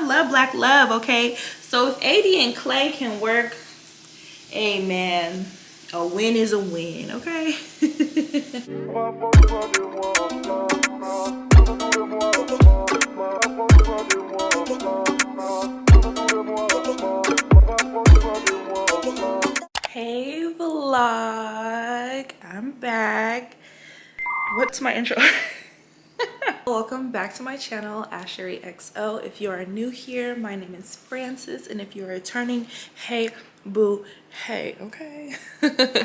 love black love, okay? So if AD and Clay can work, amen, a win is a win, okay? Hey vlog, I'm back. What's my intro? Welcome back to my channel, Ashery XO. If you are new here, my name is Francis, and if you're returning, hey boo, hey, okay?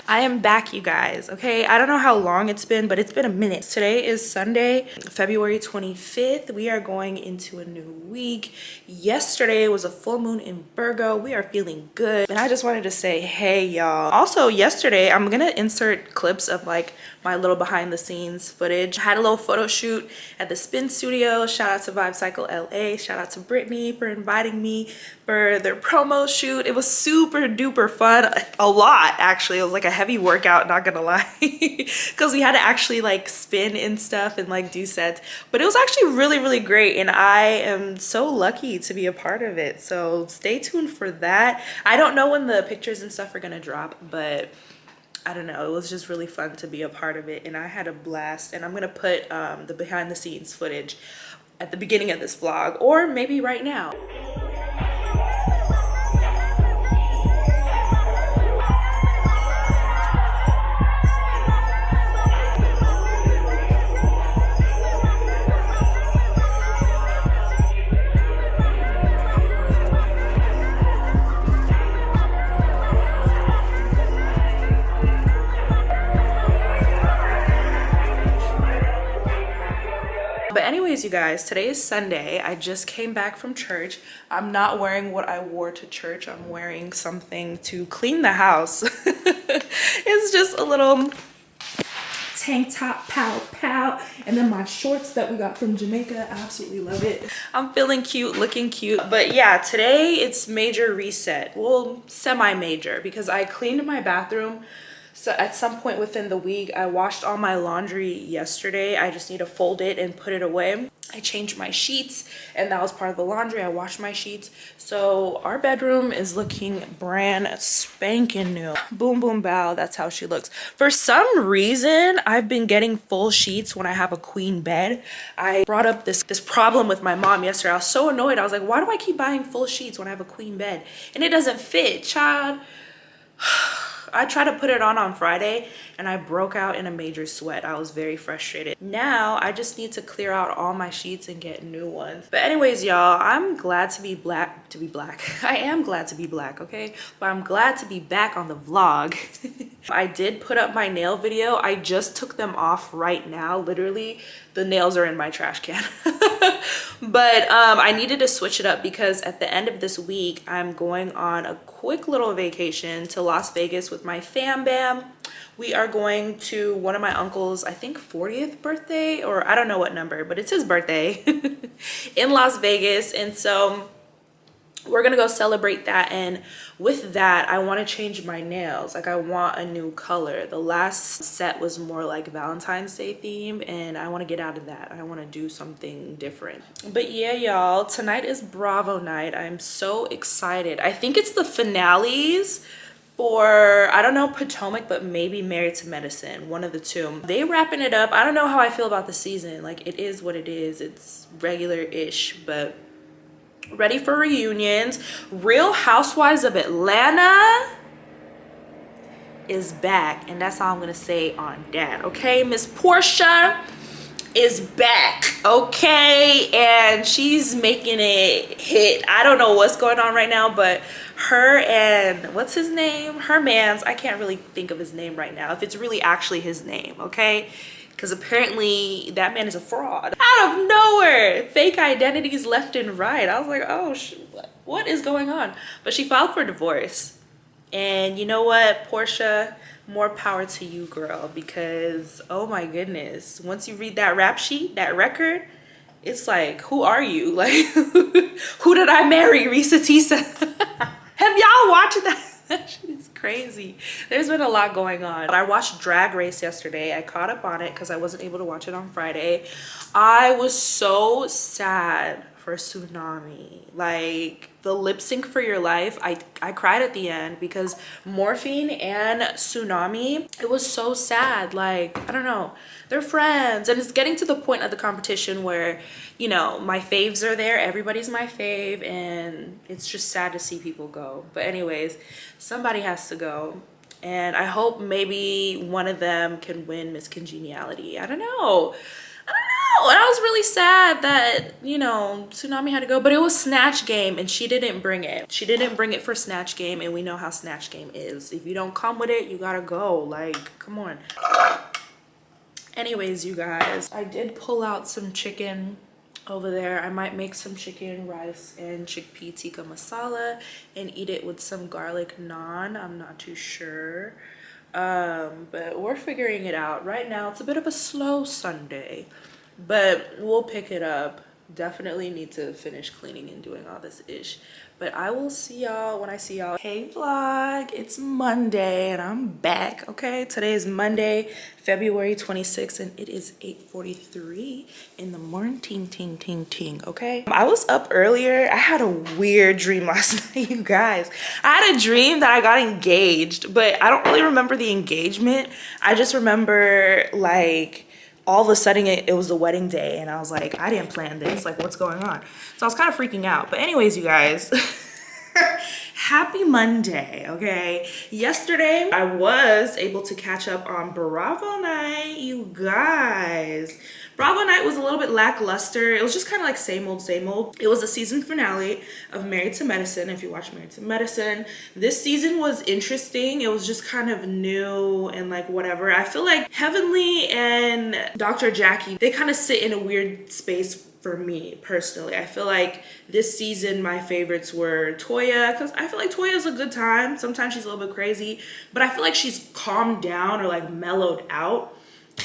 I am back, you guys, okay? I don't know how long it's been, but it's been a minute. Today is Sunday, February 25th. We are going into a new week. Yesterday was a full moon in Virgo. We are feeling good. And I just wanted to say, hey, y'all. Also, yesterday, I'm gonna insert clips of like my little behind the scenes footage. I had a little photo shoot at the Spin Studio. Shout out to Vibe Cycle LA. Shout out to Brittany for inviting me for their promo shoot. It was super duper fun. A lot, actually. It was like a heavy workout, not gonna lie, because we had to actually like spin and stuff and like do sets, but it was actually really great, and I am so lucky to be a part of it. So stay tuned for that. I don't know when the pictures and stuff are gonna drop, but I don't know, it was just really fun to be a part of it, and I had a blast. And I'm gonna put the behind the scenes footage at the beginning of this vlog, or maybe right now. But anyways, you guys, today is Sunday. I just came back from church. I'm not wearing what I wore to church. I'm wearing something to clean the house. It's just a little tank top, pow, and then my shorts that we got from Jamaica. I absolutely love it. I'm feeling cute, looking cute. But yeah, today it's major reset. Well, semi-major, because I cleaned my bathroom. So at some point within the week, I washed all my laundry yesterday. I just need to fold it and put it away. I changed my sheets, and that was part of the laundry. I washed my sheets. So our bedroom is looking brand spanking new. Boom, boom, bow. That's how she looks. For some reason, I've been getting full sheets when I have a queen bed. I brought up this problem with my mom yesterday. I was so annoyed. I was like, why do I keep buying full sheets when I have a queen bed? And it doesn't fit, child. I tried to put it on Friday, and I broke out in a major sweat. I was very frustrated. Now I just need to clear out all my sheets and get new ones. But anyways, y'all, I'm glad to be black. I am glad to be black, okay? But I'm glad to be back on the vlog. I did put up my nail video. I just took them off right now. Literally, the nails are in my trash can. But I needed to switch it up because at the end of this week, I'm going on a quick little vacation to Las Vegas with my fam bam. We are going to one of my uncle's, I think 40th birthday, or I don't know what number, but it's his birthday in Las Vegas. And so we're gonna go celebrate that, and with that I want to change my nails. Like, I want a new color. The last set was more like Valentine's Day theme, and I want to get out of that. I want to do something different. But yeah, y'all, tonight is Bravo night. I'm so excited. I think it's the finales for, I don't know, Potomac, but maybe Married to Medicine, one of the two. They wrapping it up. I don't know how I feel about the season. Like, it is what it is. It's regular-ish, but ready for reunions. Real Housewives of Atlanta is back, and that's all I'm gonna say on that, okay? Miss Portia is back, okay? And she's making it hit. I don't know what's going on right now, but her and what's his name, her man's, I can't really think of his name right now, if it's really actually his name, okay? Because apparently that man is a fraud. Out of nowhere, fake identities left and right. I was like, oh, what is going on? But she filed for divorce. And you know what, Portia, more power to you, girl, because oh my goodness, once you read that rap sheet, that record, it's like, who are you? Like, who did I marry? Risa Tisa. Have y'all watched that? That shit is crazy. There's been a lot going on. I watched Drag Race yesterday. I caught up on it because I wasn't able to watch it on Friday. I was so sad for Tsunami. Like the lip sync for Your Life, I cried at the end because Morphine and Tsunami, it was so sad. Like, I don't know, they're friends, and it's getting to the point of the competition where, you know, my faves are there, everybody's my fave, and it's just sad to see people go. But anyways, somebody has to go, and I hope maybe one of them can win Miss Congeniality. I don't know. And I was really sad that, you know, Tsunami had to go, but it was Snatch Game and she didn't bring it. She didn't bring it for Snatch Game, and we know how Snatch Game is. If you don't come with it, you gotta go. Like, come on. Anyways, you guys, I did pull out some chicken over there. I might make some chicken, rice, and chickpea tikka masala and eat it with some garlic naan. I'm not too sure. But we're figuring it out. Right now, it's a bit of a slow Sunday, but we'll pick it up. Definitely need to finish cleaning and doing all this ish. But I will see y'all when I see y'all. Hey vlog, it's Monday and I'm back, okay? Today is Monday, February 26th, and it is 8:43 in the morning, ting, okay? I was up earlier. I had a weird dream last night, you guys. I had a dream that I got engaged, but I don't really remember the engagement. I just remember, like, all of a sudden it was the wedding day, and I was like, I didn't plan this, like, what's going on? So I was kind of freaking out. But anyways, you guys, happy Monday, okay? Yesterday I was able to catch up on Bravo night, you guys. Bravo night was a little bit lackluster. It was just kind of like same old, same old. It was the season finale of Married to Medicine. If you watch Married to Medicine, this season was interesting. It was just kind of new and like whatever. I feel like Heavenly and Dr. Jackie, they kind of sit in a weird space for me personally. I feel like this season my favorites were Toya, because I feel like Toya is a good time. Sometimes she's a little bit crazy, but I feel like she's calmed down or like mellowed out.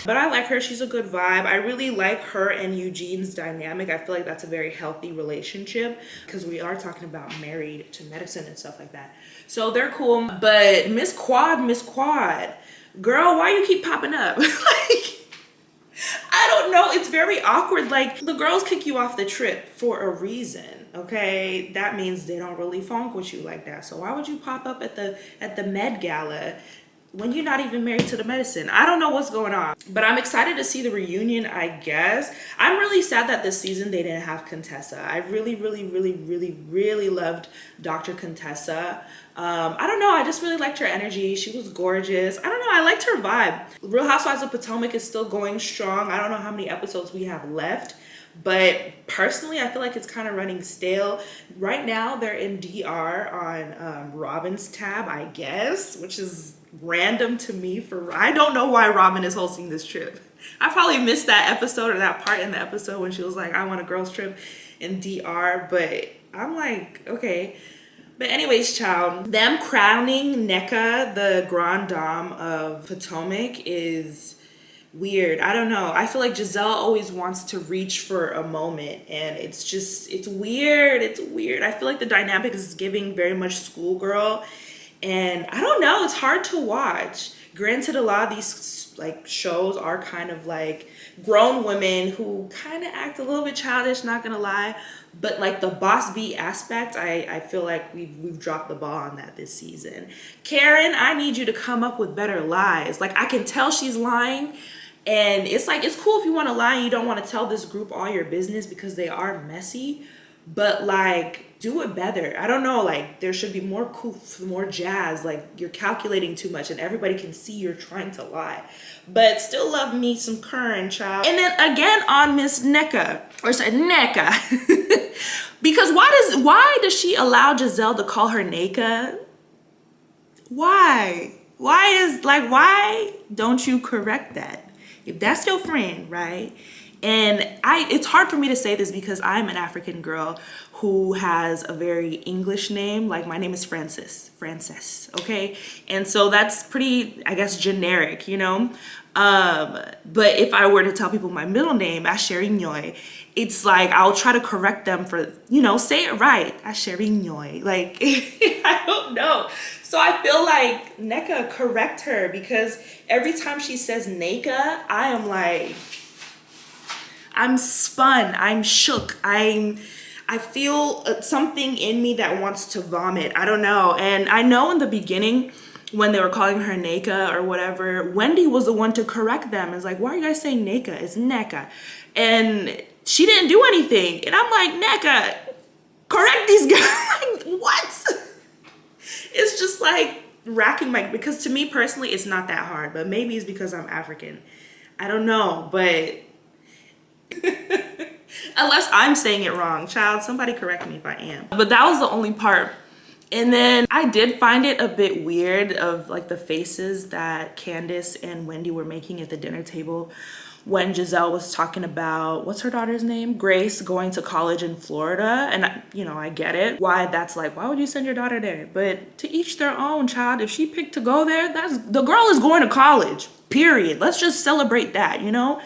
But I like her. She's a good vibe. I really like her and Eugene's dynamic. I feel like that's a very healthy relationship because we are talking about Married to Medicine and stuff like that. So they're cool. But Miss Quad, girl, why you keep popping up? Like, I don't know. It's very awkward. Like, the girls kick you off the trip for a reason, okay? That means they don't really funk with you like that. So why would you pop up at the Med Gala when you're not even married to the medicine? I don't know what's going on, but I'm excited to see the reunion, I guess. I'm really sad that this season they didn't have Contessa. I really loved Dr. Contessa. I don't know, I just really liked her energy. She was gorgeous. I don't know, I liked her vibe. Real Housewives of Potomac is still going strong. I don't know how many episodes we have left, but personally, I feel like it's kind of running stale. Right now, they're in DR on Robin's tab, I guess, which is random to me. I don't know why Robin is hosting this trip. I probably missed that episode or that part in the episode when she was like, I want a girls trip in DR, but I'm like, okay. But anyways, child, them crowning NECA the Grand Dame of Potomac is weird. I don't know. I feel like Giselle always wants to reach for a moment, and it's weird. It's weird. I feel like the dynamic is giving very much schoolgirl, and I don't know. It's hard to watch. Granted, a lot of these like shows are kind of like grown women who kind of act a little bit childish, not gonna lie, but like the boss B aspect, I feel like we've dropped the ball on that this season. Karen, I need you to come up with better lies. Like, I can tell she's lying, and it's like, it's cool if you want to lie and you don't want to tell this group all your business because they are messy, but like, do it better. I don't know, like, there should be more coof, more jazz. Like, you're calculating too much and everybody can see you're trying to lie. But still love me some Curran, child. And then again on Miss NECA, or sorry, NECA. Because why does she allow Giselle to call her NECA? Why? Why don't you correct that? If that's your friend, right? And it's hard for me to say this because I'm an African girl who has a very English name. Like, my name is Frances, okay? And so that's pretty, I guess, generic, you know? But if I were to tell people my middle name, Asherinyoy, it's like, I'll try to correct them for, you know, say it right, Asherinyoy. Like, I don't know. So I feel like NECA, correct her, because every time she says NECA, I am like, I'm spun, I'm shook, I I feel something in me that wants to vomit. I don't know. And I know in the beginning when they were calling her Neka or whatever, Wendy was the one to correct them. It's like, why are you guys saying Neka? It's Neka. And she didn't do anything. And I'm like, Neka, correct these guys. Like, what? It's just like racking my, because to me personally, it's not that hard, but maybe it's because I'm African. I don't know, but unless I'm saying it wrong, child, somebody correct me if I am. But that was the only part. And then I did find it a bit weird of like the faces that Candace and Wendy were making at the dinner table when Giselle was talking about, what's her daughter's name? Grace going to college in Florida. And you know, I get it. Why that's like, why would you send your daughter there? But to each their own, child. If she picked to go there, the girl is going to college, period. Let's just celebrate that, you know?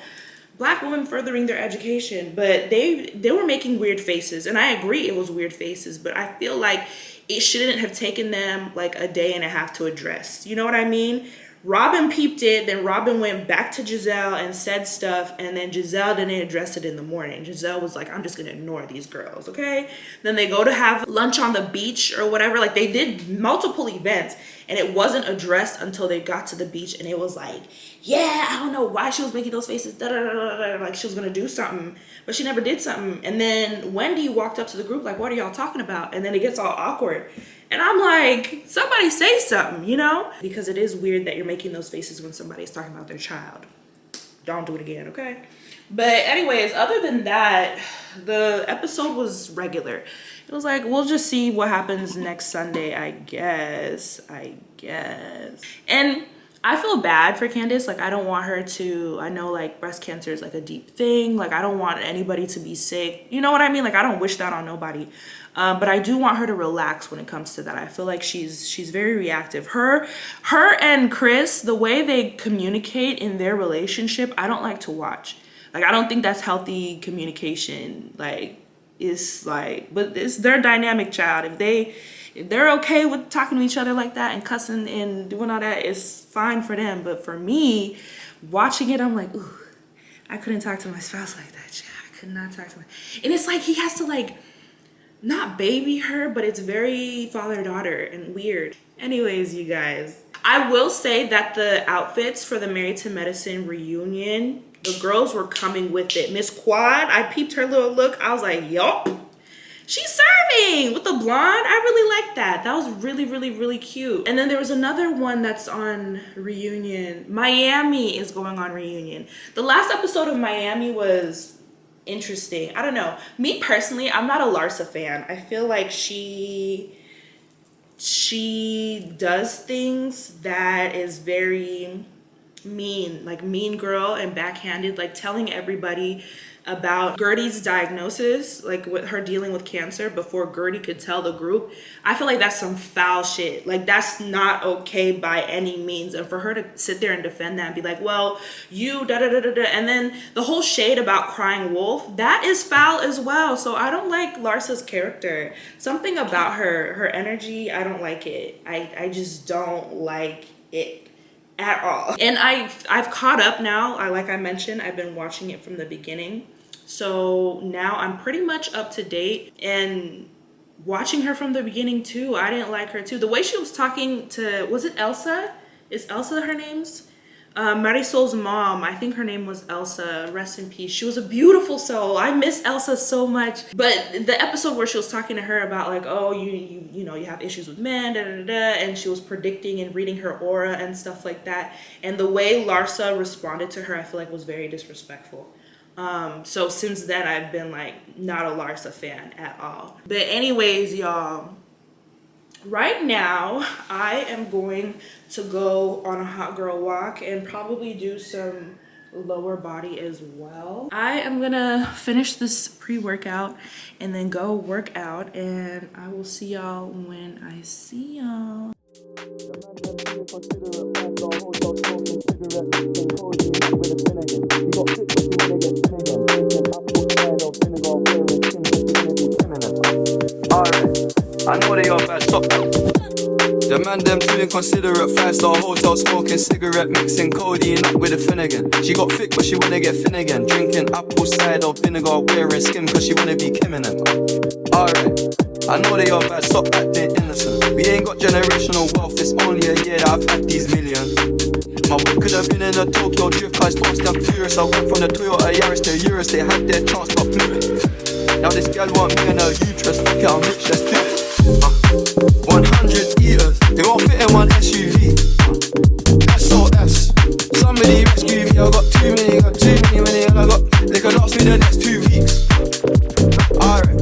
Black women furthering their education. But they were making weird faces. And I agree it was weird faces, but I feel like it shouldn't have taken them like a day and a half to address. You know what I mean? Robin peeped it, then Robin went back to Giselle and said stuff, and then Giselle didn't address it in the morning. Giselle was like, I'm just gonna ignore these girls, okay? Then they go to have lunch on the beach or whatever. Like, they did multiple events, and it wasn't addressed until they got to the beach, and it was like, yeah, I don't know why she was making those faces, da, da, da, da, da, like she was gonna do something, but she never did something. And then Wendy walked up to the group like, what are y'all talking about? And then it gets all awkward. And I'm like, somebody say something, you know? Because it is weird that you're making those faces when somebody's talking about their child. Don't do it again, okay? But anyways, other than that, the episode was regular. It was like, we'll just see what happens next Sunday, I guess. And I feel bad for Candace. Like, I don't want her to, I know like breast cancer is like a deep thing. Like, I don't want anybody to be sick. You know what I mean? Like, I don't wish that on nobody. But I do want her to relax when it comes to that. I feel like she's very reactive. Her and Chris, the way they communicate in their relationship, I don't like to watch. Like, I don't think that's healthy communication. Like, it's like, but it's their dynamic, child. If they're okay with talking to each other like that and cussing and doing all that, it's fine for them. But for me, watching it, I'm like, ooh, I couldn't talk to my spouse like that. Child. I could not talk to my, and it's like he has to like, not baby her, but it's very father-daughter and weird. Anyways, you guys, I will say that the outfits for the Married to Medicine reunion, the girls were coming with it. Miss Quad, I peeped her little look. I was like, yup, she's serving with the blonde. I really like that. That was really, really, really cute. And then there was another one that's on reunion. Miami is going on reunion. The last episode of Miami was interesting. I don't know. Me personally, I'm not a Larsa fan. I feel like she does things that is very mean, like Mean Girl and backhanded, like telling everybody about Gertie's diagnosis, like with her dealing with cancer before Gertie could tell the group. I feel like that's some foul shit. Like, that's not okay by any means. And for her to sit there and defend that and be like, well, you da da da da da, and then the whole shade about crying wolf, that is foul as well. So I don't like Larsa's character. Something about her energy, I don't like it. I just don't like it at all. And I've caught up now. Like I mentioned, I've been watching it from the beginning. So now I'm pretty much up to date, and watching her from the beginning too, I didn't like her too. The way she was talking to, was it Elsa? Is Elsa her name's? Marisol's mom, I think her name was Elsa, rest in peace. She was a beautiful soul. I miss Elsa so much. But the episode where she was talking to her about like, oh, you know, you have issues with men, da, da, da, da, and she was predicting and reading her aura and stuff like that. And the way Larsa responded to her, I feel like was very disrespectful. So since then, I've been like not a Larsa fan at all. But anyways, y'all, right now I am going to go on a hot girl walk and probably do some lower body as well. I am gonna finish this pre-workout and then go work out, and I will see y'all when I see y'all. Alright, I know they all bad. Stop that. The man them too inconsiderate. 5-star hotel smoking cigarette, mixing codeine up with a Finnegan. She got thick but she wanna get thin again. Drinking apple cider vinegar, wearing skim cause she wanna be Kim in them. Alright, I know they are bad, stop acting innocent. We ain't got generational wealth, it's only a year that I've had these millions. My whip could have been in a Tokyo drift car, it's them furious. I went from the Toyota Yaris to Urus, they had their chance but blew it. Now this girl want me in her uterus, fuck it, I'm rich, let's do it. 100 eaters, they won't fit in one SUV. SOS, somebody rescue me, I got too many, and I got, they could last me the next 2 weeks. Alright,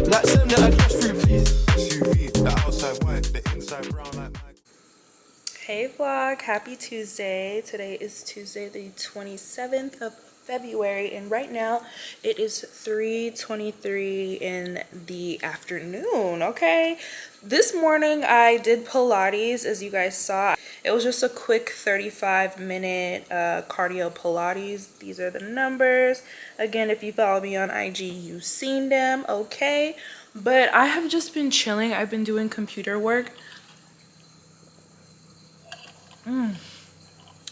let's send the address through please. SUV, the outside white, the inside brown like my... Hey vlog, happy Tuesday. Today is Tuesday the 27th of February and right now it is 3:23 in the afternoon. Okay, this morning I did Pilates, as you guys saw. It was just a quick 35-minute cardio Pilates. These are the numbers. Again, if you follow me on IG, you've seen them. Okay, but I have just been chilling. I've been doing computer work.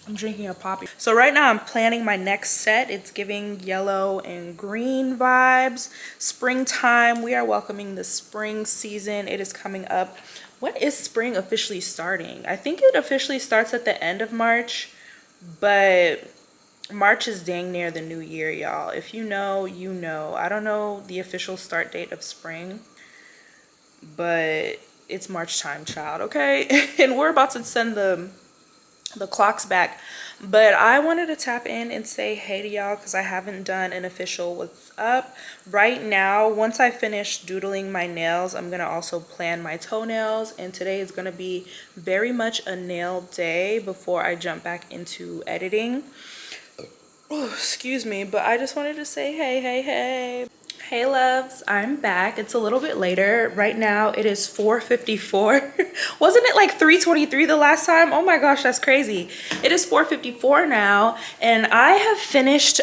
I'm drinking a poppy. So right now I'm planning my next set. It's giving yellow and green vibes. Springtime. We are welcoming the spring season. It is coming up. When is spring officially starting? I think it officially starts at the end of March, but March is dang near the new year, y'all. If you know, you know. I don't know the official start date of spring, but it's March time, child, okay? And we're about to send the clock's back, but I wanted to tap in and say hey to y'all because I haven't done an official what's up. Right now, once I finish doodling my nails, I'm gonna also plan my toenails, and today is gonna be very much a nail day before I jump back into editing. Oh, excuse me, but I just wanted to say hey. Hey loves, I'm back. It's a little bit later. Right now it is 4:54. Wasn't it like 3:23 the last time? Oh my gosh, that's crazy. It is 4:54 now and I have finished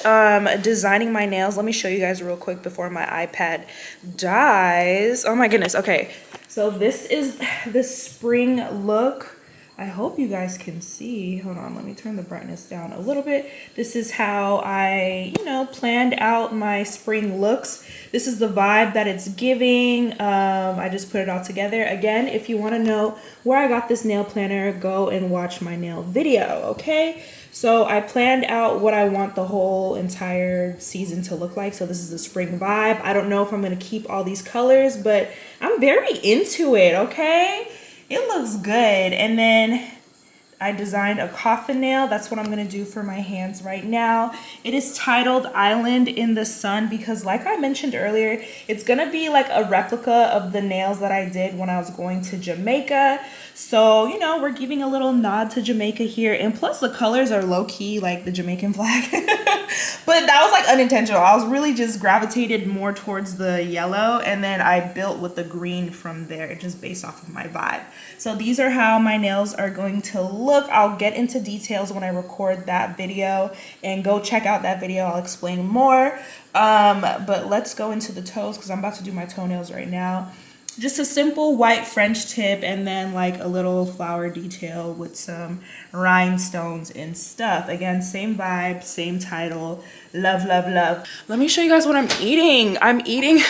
designing my nails. Let me show you guys real quick before my iPad dies. Oh my goodness. Okay, so this is the spring look. I hope you guys can see. Hold on, let me turn the brightness down a little bit. This is how I, planned out my spring looks. This is the vibe that it's giving. I just put it all together. Again, if you want to know where I got this nail planner, go and watch my nail video, okay? So I planned out what I want the whole entire season to look like. So this is the spring vibe. I don't know if I'm going to keep all these colors, but I'm very into it, okay? It looks good. And then I designed a coffin nail. That's what I'm going to do for my hands right now. It is titled Island in the Sun because like I mentioned earlier, it's going to be like a replica of the nails that I did when I was going to Jamaica. So, we're giving a little nod to Jamaica here. And plus the colors are low-key like the Jamaican flag. But that was like unintentional. I was really just gravitated more towards the yellow and then I built with the green from there just based off of my vibe. So these are how my nails are going to look. I'll get into details when I record that video and go check out that video. I'll explain more. But let's go into the toes because I'm about to do my toenails right now. Just a simple white French tip and then like a little flower detail with some rhinestones and stuff. Again, same vibe, same title. Love, love, love. Let me show you guys what I'm eating. I'm eating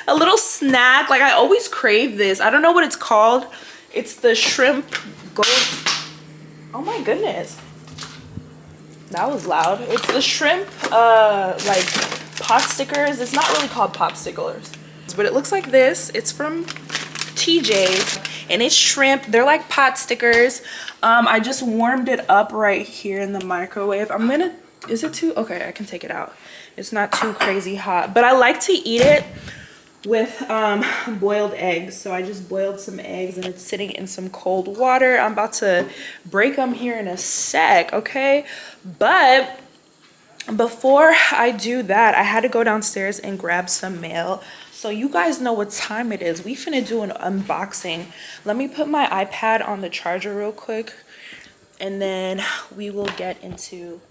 a little snack. Like I always crave this. I don't know what it's called. It's the shrimp gold. Oh my goodness. That was loud. It's the shrimp like pot stickers. It's not really called popsicles, but it looks like this. It's from TJ's and it's shrimp. They're like pot stickers. I just warmed it up right here in the microwave. Is it too, okay, I can take it out. It's not too crazy hot, but I like to eat it with boiled eggs. So I just boiled some eggs and it's sitting in some cold water. I'm about to break them here in a sec, okay? But before I do that, I had to go downstairs and grab some mail. So you guys know what time it is. We finna do an unboxing. Let me put my iPad on the charger real quick and then we will get into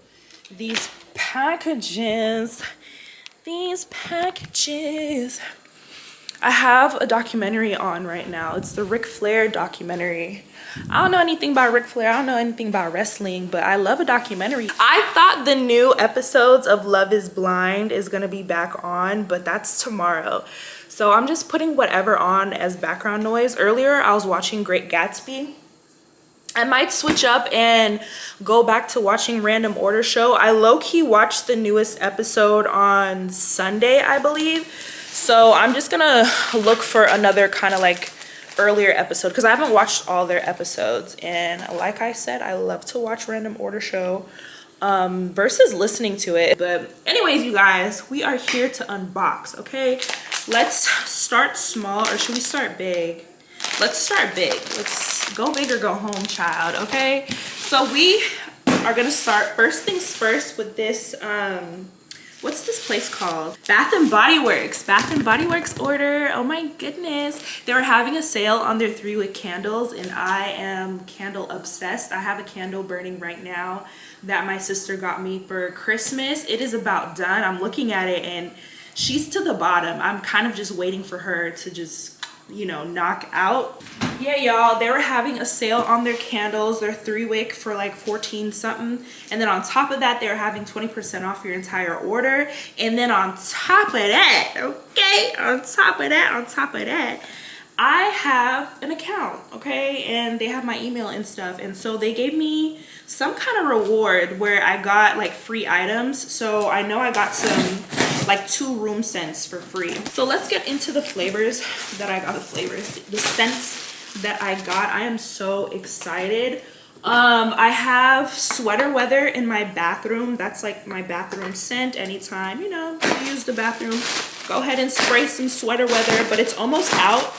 these packages. I have a documentary on right now. It's the Ric Flair documentary. I don't know anything about Ric Flair. I don't know anything about wrestling, but I love a documentary. I thought the new episodes of Love is Blind is gonna be back on, but that's tomorrow. So I'm just putting whatever on as background noise. Earlier, I was watching Great Gatsby. I might switch up and go back to watching Random Order Show. I low-key watched the newest episode on Sunday, I believe. So I'm just gonna look for another kind of like earlier episode because I haven't watched all their episodes. And like I said, I love to watch Random Order Show versus listening to it. But anyways, you guys, we are here to unbox, okay? Let's start small, or should we start big? Let's start big. Let's go big or go home, child, okay? So we are gonna start first things first with this, what's this place called? Bath and Body Works. Bath and Body Works order. Oh my goodness. They were having a sale on their 3-wick candles, and I am candle obsessed. I have a candle burning right now that my sister got me for Christmas. It is about done. I'm looking at it and she's to the bottom. I'm kind of just waiting for her to just, you know, knock out. Yeah, y'all, they were having a sale on their candles, their 3-wick for like 14 something, and then on top of that they were having 20% off your entire order. And then on top of that, okay, on top of that, I have an account, okay, and they have my email and stuff, and so they gave me some kind of reward where I got like free items. So I know I got some like 2 room scents for free. So let's get into the flavors that I got. The scents that I got. I am so excited. I have Sweater Weather in my bathroom. That's like my bathroom scent. Anytime, you know, you use the bathroom, go ahead and spray some Sweater Weather, but it's almost out.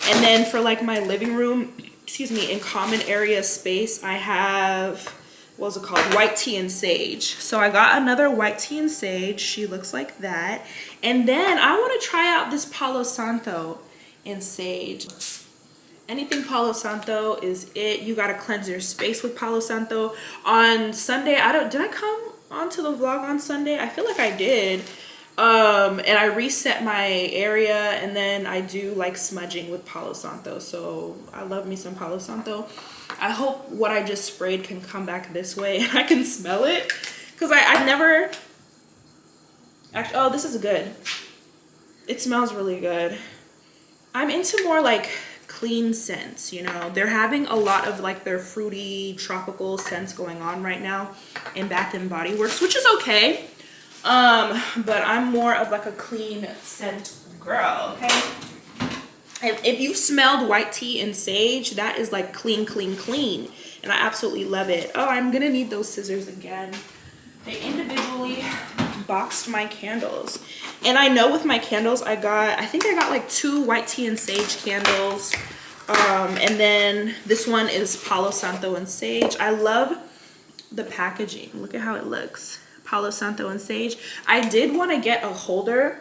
And then for like my living room, excuse me, in common area space, I have, what's it called? White Tea and Sage. So I got another White Tea and Sage. She looks like that. And then I want to try out this Palo Santo and Sage. Anything Palo Santo is it. You got to cleanse your space with Palo Santo. On Sunday, did I come onto the vlog on Sunday? I feel like I did. And I reset my area, and then I do like smudging with Palo Santo. So I love me some Palo Santo. I hope what I just sprayed can come back this way and I can smell it, because I've never actually. Oh, this is good. It smells really good. I'm into more like clean scents, you know. They're having a lot of like their fruity tropical scents going on right now in Bath and Body Works, which is okay. But I'm more of like a clean scent girl, okay? And if you've smelled White Tea and Sage, that is like clean, clean, clean. And I absolutely love it. Oh, I'm gonna need those scissors again. They individually boxed my candles. And I know with my candles, I think I got like 2 White Tea and Sage candles. And then this one is Palo Santo and Sage. I love the packaging. Look at how it looks. Palo Santo and Sage. I did want to get a holder.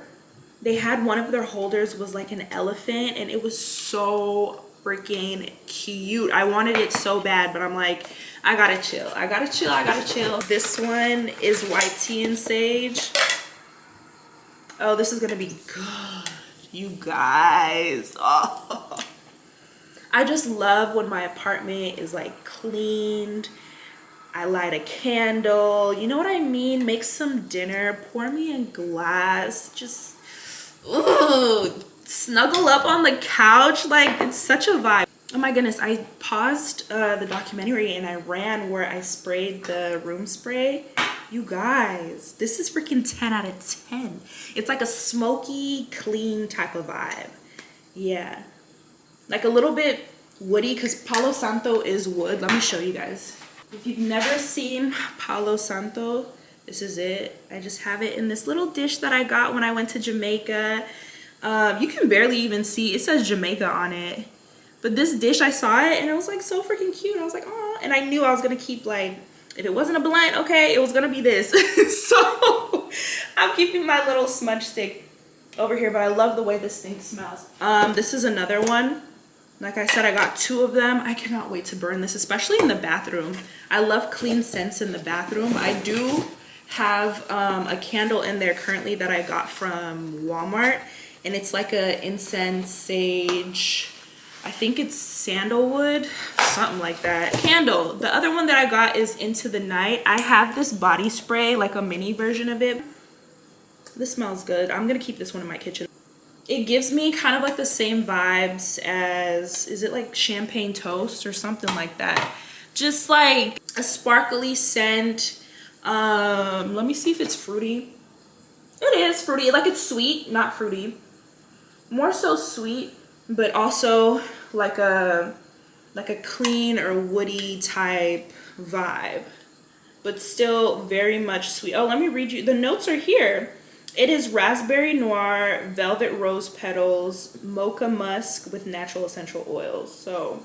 They had one of their holders was like an elephant, and it was so freaking cute. I wanted it so bad, but I'm like, I gotta chill. I gotta chill. I gotta chill. This one is White Tea and Sage. Oh, this is gonna be good, you guys. Oh, I just love when my apartment is like cleaned. I light a candle, you know what I mean? Make some dinner, pour me a glass, just, ooh, snuggle up on the couch. Like, it's such a vibe. Oh my goodness, I paused the documentary and I ran where I sprayed the room spray. You guys, this is freaking 10 out of 10. It's like a smoky, clean type of vibe. Yeah. Like a little bit woody, because Palo Santo is wood. Let me show you guys. If you've never seen Palo Santo, this is it. I just have it in this little dish that I got when I went to Jamaica. You can barely even see, it says Jamaica on it. But this dish, I saw it and it was like so freaking cute. I was like, oh, and I knew I was gonna keep like, if it wasn't a blunt, okay, it was gonna be this. So I'm keeping my little smudge stick over here, but I love the way this thing smells. This is another one. Like I said, I got 2 of them. I cannot wait to burn this, especially in the bathroom. I love clean scents in the bathroom. I do have a candle in there currently that I got from Walmart. and it's like a incense, sage, I think it's sandalwood, something like that. Candle. The other one that I got is Into the Night. I have this body spray, like a mini version of it. This smells good. I'm gonna keep this one in my kitchen. It gives me kind of like the same vibes as, is it like champagne toast or something like that? Just like a sparkly scent. Let me see if it's fruity. It is fruity, like it's sweet, not fruity. More so sweet, but also like a clean or woody type vibe, but still very much sweet. Oh, let me read you, the notes are here. It is raspberry noir, velvet rose petals, mocha musk with natural essential oils. So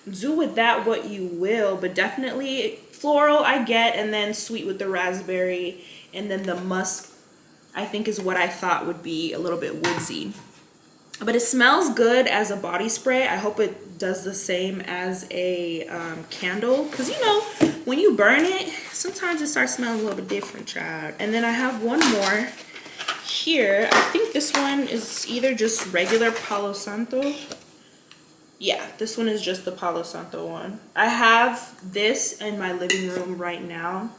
do with that what you will, but definitely floral I get, and then sweet with the raspberry, and then the musk I think is what I thought would be a little bit woodsy. But it smells good as a body spray. I hope it does the same as a candle, because you know when you burn it, sometimes it starts smelling a little bit different, child. And then I have one more here. I think this one is either just regular Palo Santo. Yeah, this one is just the Palo Santo one. I have this in my living room right now.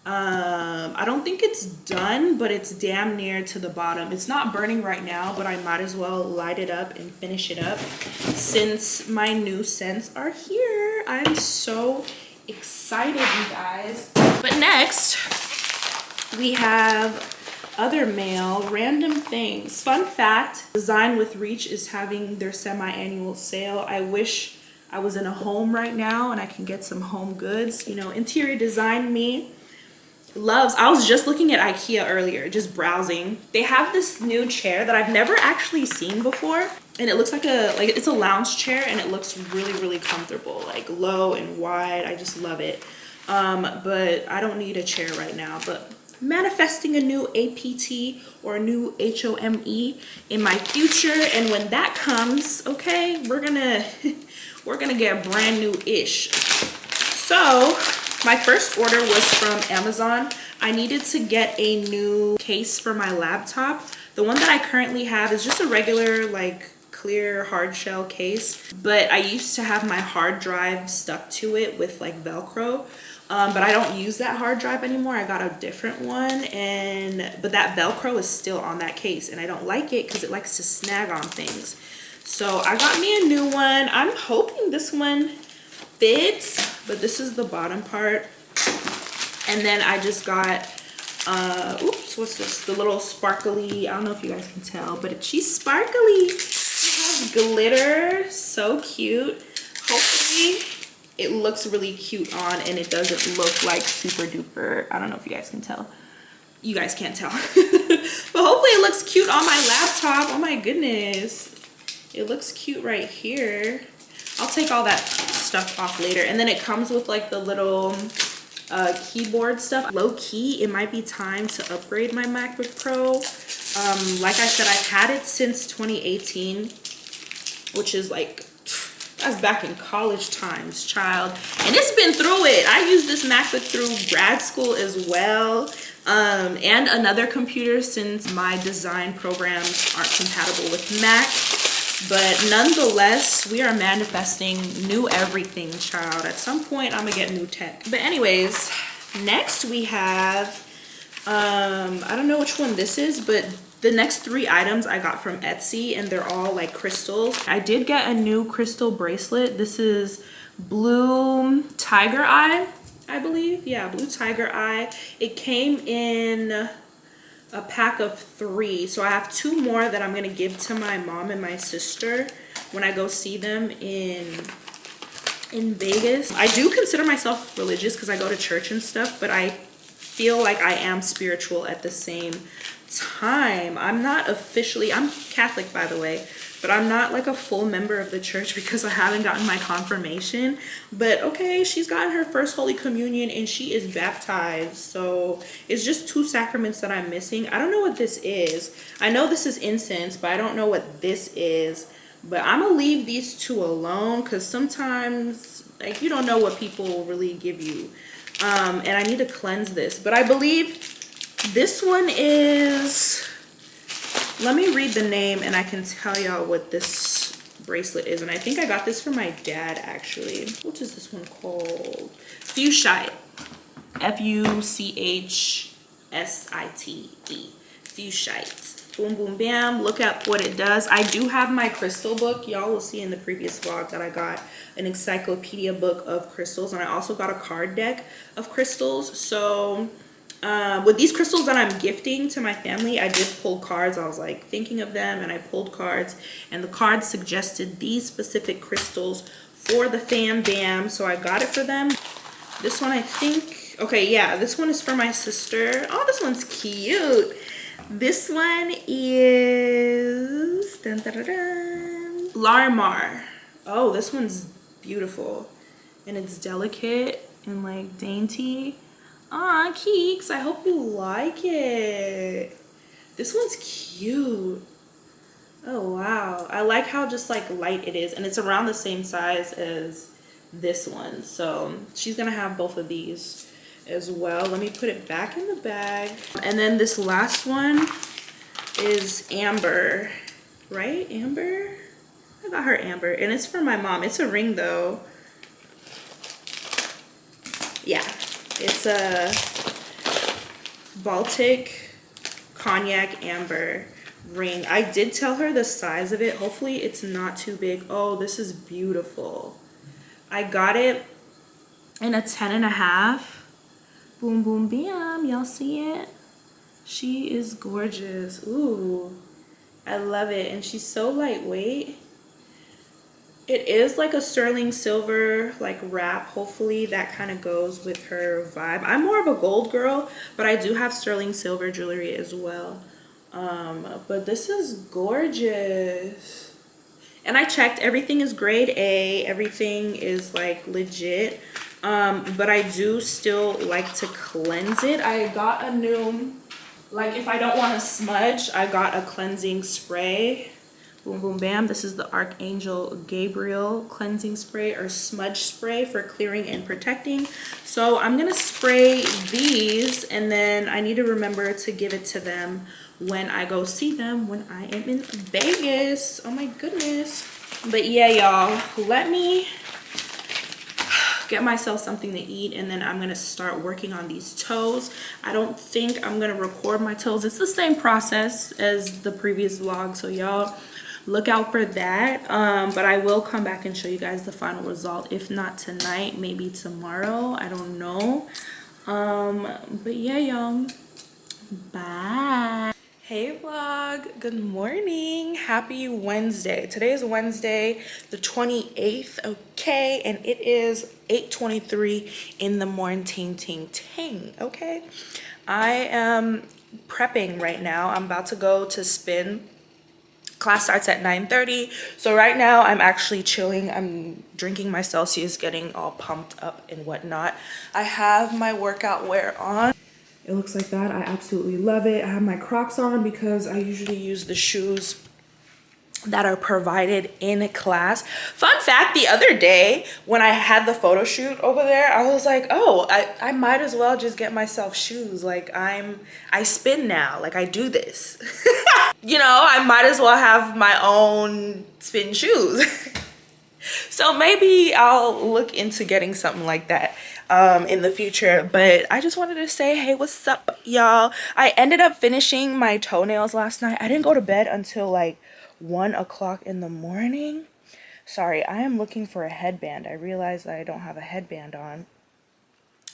I don't think it's done, but it's damn near to the bottom. It's not burning right now, but I might as well light it up and finish it up since my new scents are here. I'm so excited, you guys. But next, we have other mail, random things. Fun fact, Design with Reach is having their semi-annual sale. I wish I was in a home right now and I can get some home goods. You know, interior design me loves, I was just looking at IKEA earlier, just browsing. They have this new chair that I've never actually seen before, and it looks like it's a lounge chair, and it looks really, really comfortable, like low and wide. I just love it. But I don't need a chair right now, but manifesting a new APT or a new HOME in my future, and when that comes, okay, we're gonna get brand new ish. So my first order was from Amazon. I needed to get a new case for my laptop. The one that I currently have is just a regular like clear hard shell case, but I used to have my hard drive stuck to it with like Velcro. But I don't use that hard drive anymore. I got a different one, but that Velcro is still on that case, and I don't like it because it likes to snag on things. So I got me a new one. I'm hoping this one fits, but this is the bottom part. And then I just got oops, what's this, the little sparkly, I don't know if you guys can tell, but she's sparkly. It has glitter, so cute. Hopefully it looks really cute on, and it doesn't look like super duper, I don't know if you guys can tell. You guys can't tell. But hopefully it looks cute on my laptop. Oh my goodness, it looks cute right here. I'll take all that stuff off later. And then it comes with like the little keyboard stuff. Low key, it might be time to upgrade my MacBook Pro. Like I said, I've had it since 2018, which is like, that's back in college times, child. And it's been through it. I used this MacBook through grad school as well. And another computer, since my design programs aren't compatible with Mac. But nonetheless, we are manifesting new everything, child. At some point, I'm gonna get new tech. But anyways, next we have, I don't know which one this is, but the next 3 items I got from Etsy, and they're all like crystals. I did get a new crystal bracelet. This is Blue Tiger Eye, I believe. Yeah, Blue Tiger Eye. It came in a pack of 3, so I have 2 more that I'm gonna give to my mom and my sister when I go see them in Vegas. I do consider myself religious because I go to church and stuff, but I feel like I am spiritual at the same time. I'm not officially, I'm Catholic by the way, but I'm not like a full member of the church because I haven't gotten my confirmation. But okay, she's gotten her first Holy Communion and she is baptized. So it's just 2 sacraments that I'm missing. I don't know what this is. I know this is incense, but I don't know what this is. But I'm gonna leave these 2 alone because sometimes like you don't know what people will really give you. And I need to cleanse this. But I believe this one is Let me read the name and I can tell y'all what this bracelet is. And I think I got this for my dad actually. What is this one called? Fuchsite. Fuchsite. Fuchsite. Boom boom bam. Look at what it does. I do have my crystal book. Y'all will see in the previous vlog that I got an encyclopedia book of crystals, and I also got a card deck of crystals. So with these crystals that I'm gifting to my family, I did pull cards. I was like thinking of them and I pulled cards, and the cards suggested these specific crystals for the fam bam, so I got it for them. This one I think, okay, yeah, this one is for my sister. Oh, this one's cute. This one is dun, dun, dun, dun, Larimar. Oh, this one's beautiful, and it's delicate and like dainty. Aw, Keeks, I hope you like it. This one's cute. Oh wow, I like how just like light it is, and it's around the same size as this one, so she's gonna have both of these as well. Let me put it back in the bag. And then this last one is amber, right? Amber? I got her amber, and it's for my mom. It's a ring though. Yeah, it's a Baltic cognac amber ring. I did tell her the size of it. Hopefully it's not too big. Oh, this is beautiful. I got it in a 10.5. Boom boom bam, y'all see it? She is gorgeous. Ooh, I love it, and she's so lightweight. It is like a sterling silver like wrap. Hopefully that kind of goes with her vibe. I'm more of a gold girl, but I do have sterling silver jewelry as well. But this is gorgeous. And I checked, everything is grade A, everything is like legit. But I do still like to cleanse it. I got a new, like if I don't want to smudge, I got a cleansing spray. Boom boom bam. This is the Archangel Gabriel cleansing spray or smudge spray for clearing and protecting. So I'm gonna spray these, and then I need to remember to give it to them when I go see them when I am in Vegas. Oh my goodness. But yeah, y'all, let me get myself something to eat, and then I'm gonna start working on these toes. I don't think I'm gonna record my toes. It's the same process as the previous vlog, so y'all look out for that. But I will come back and show you guys the final result. If not tonight, maybe tomorrow, I don't know. But yeah, y'all, bye. Hey vlog, good morning, happy Wednesday. Today is Wednesday the 28th, okay, and it is 8:23 in the morning, ting ting ting, okay. I am prepping right now. I'm about to go to spin. Class starts at 9:30, so right now I'm actually chilling. I'm drinking my Celsius, getting all pumped up and whatnot. I have my workout wear on. It looks like that. I absolutely love it. I have my Crocs on because I usually use the shoes that are provided in class. Fun fact, the other day when I had the photo shoot over there, I was like, oh, I might as well just get myself shoes. Like I spin now, like I do this. You know, I might as well have my own spin shoes. So maybe I'll look into getting something like that in the future. But I just wanted to say, hey, what's up, y'all? I ended up finishing my toenails last night. I didn't go to bed until like 1 o'clock in the morning. Sorry, I am looking for a headband. I realized that I don't have a headband on,